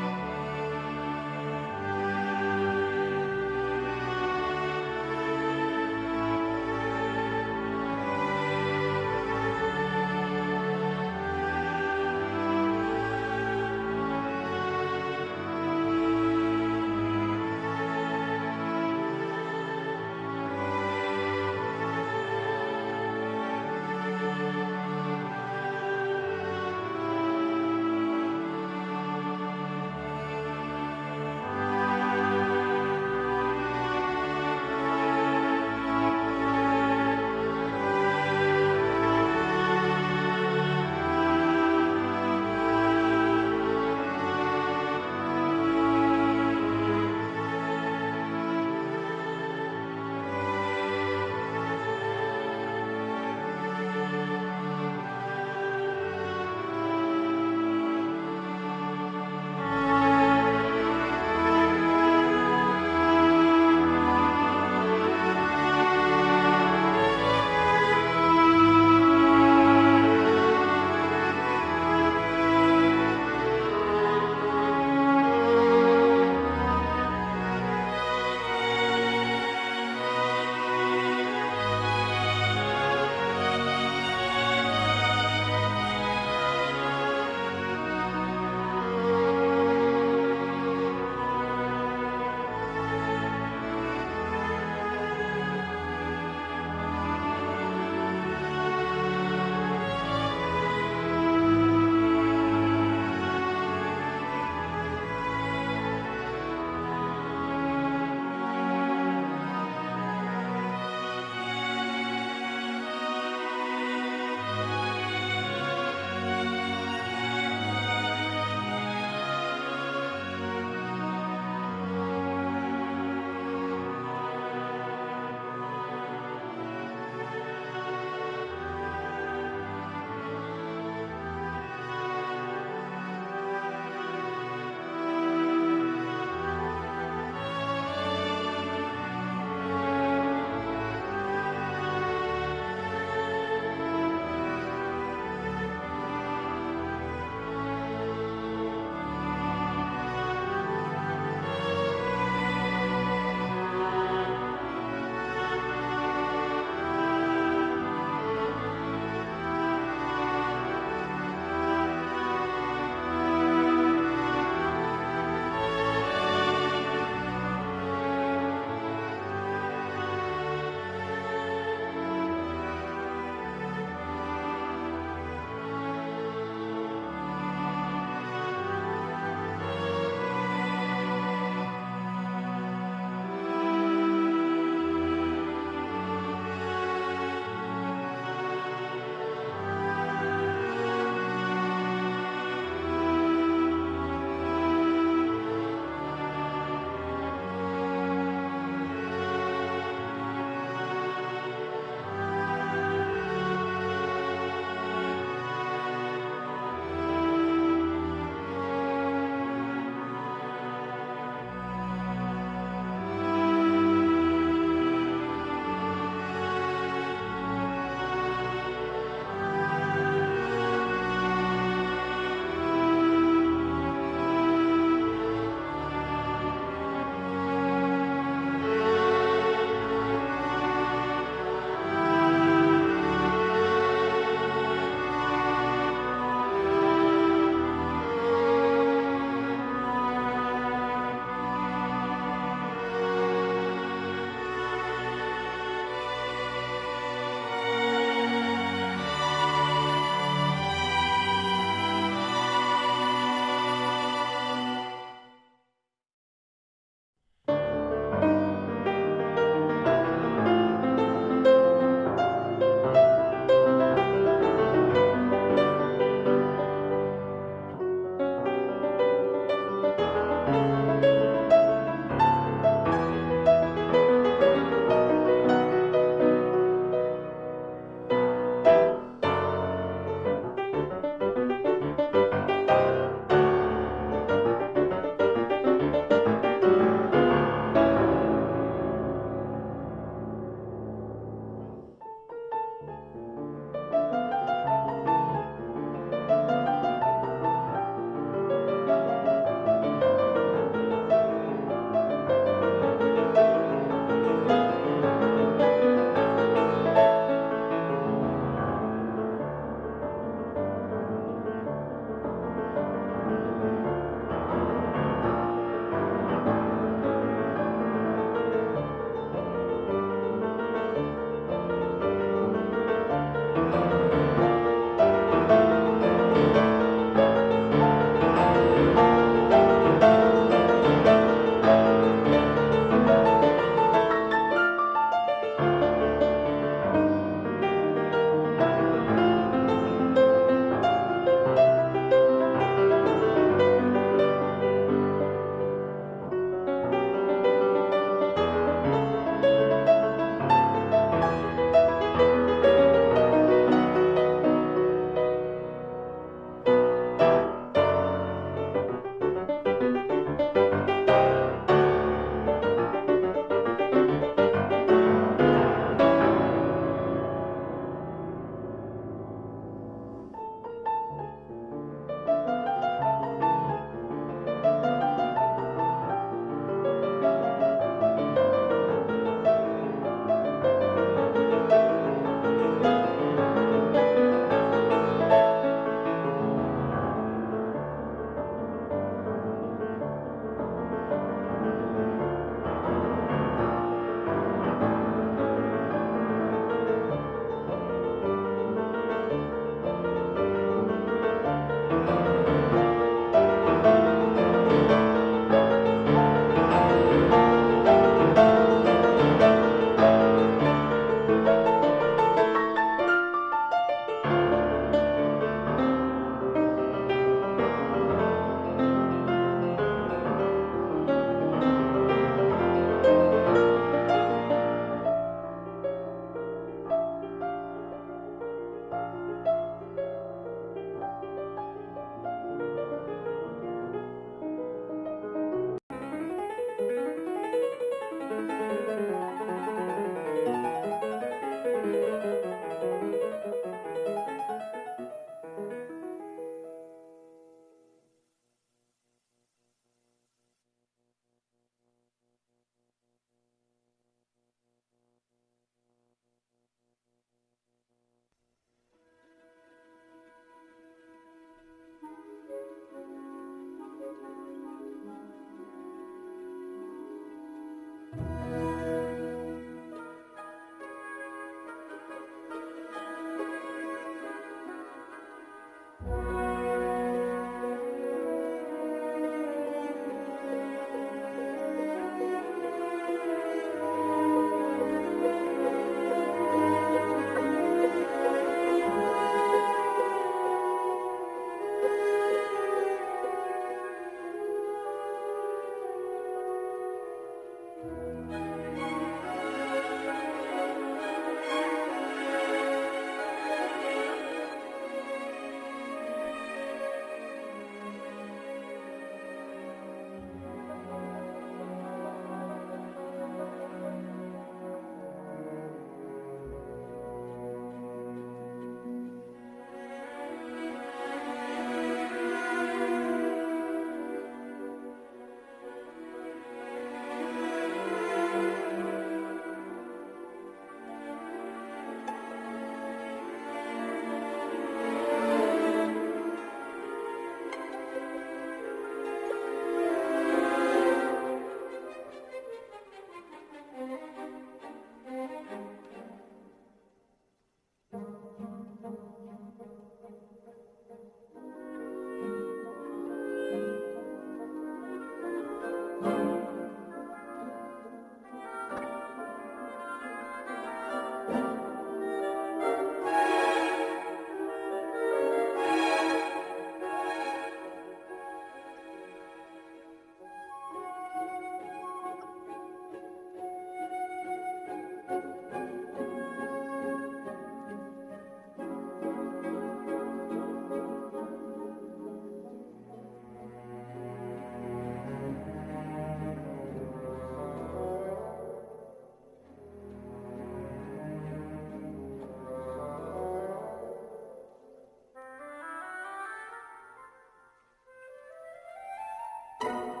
[SPEAKER 1] Thank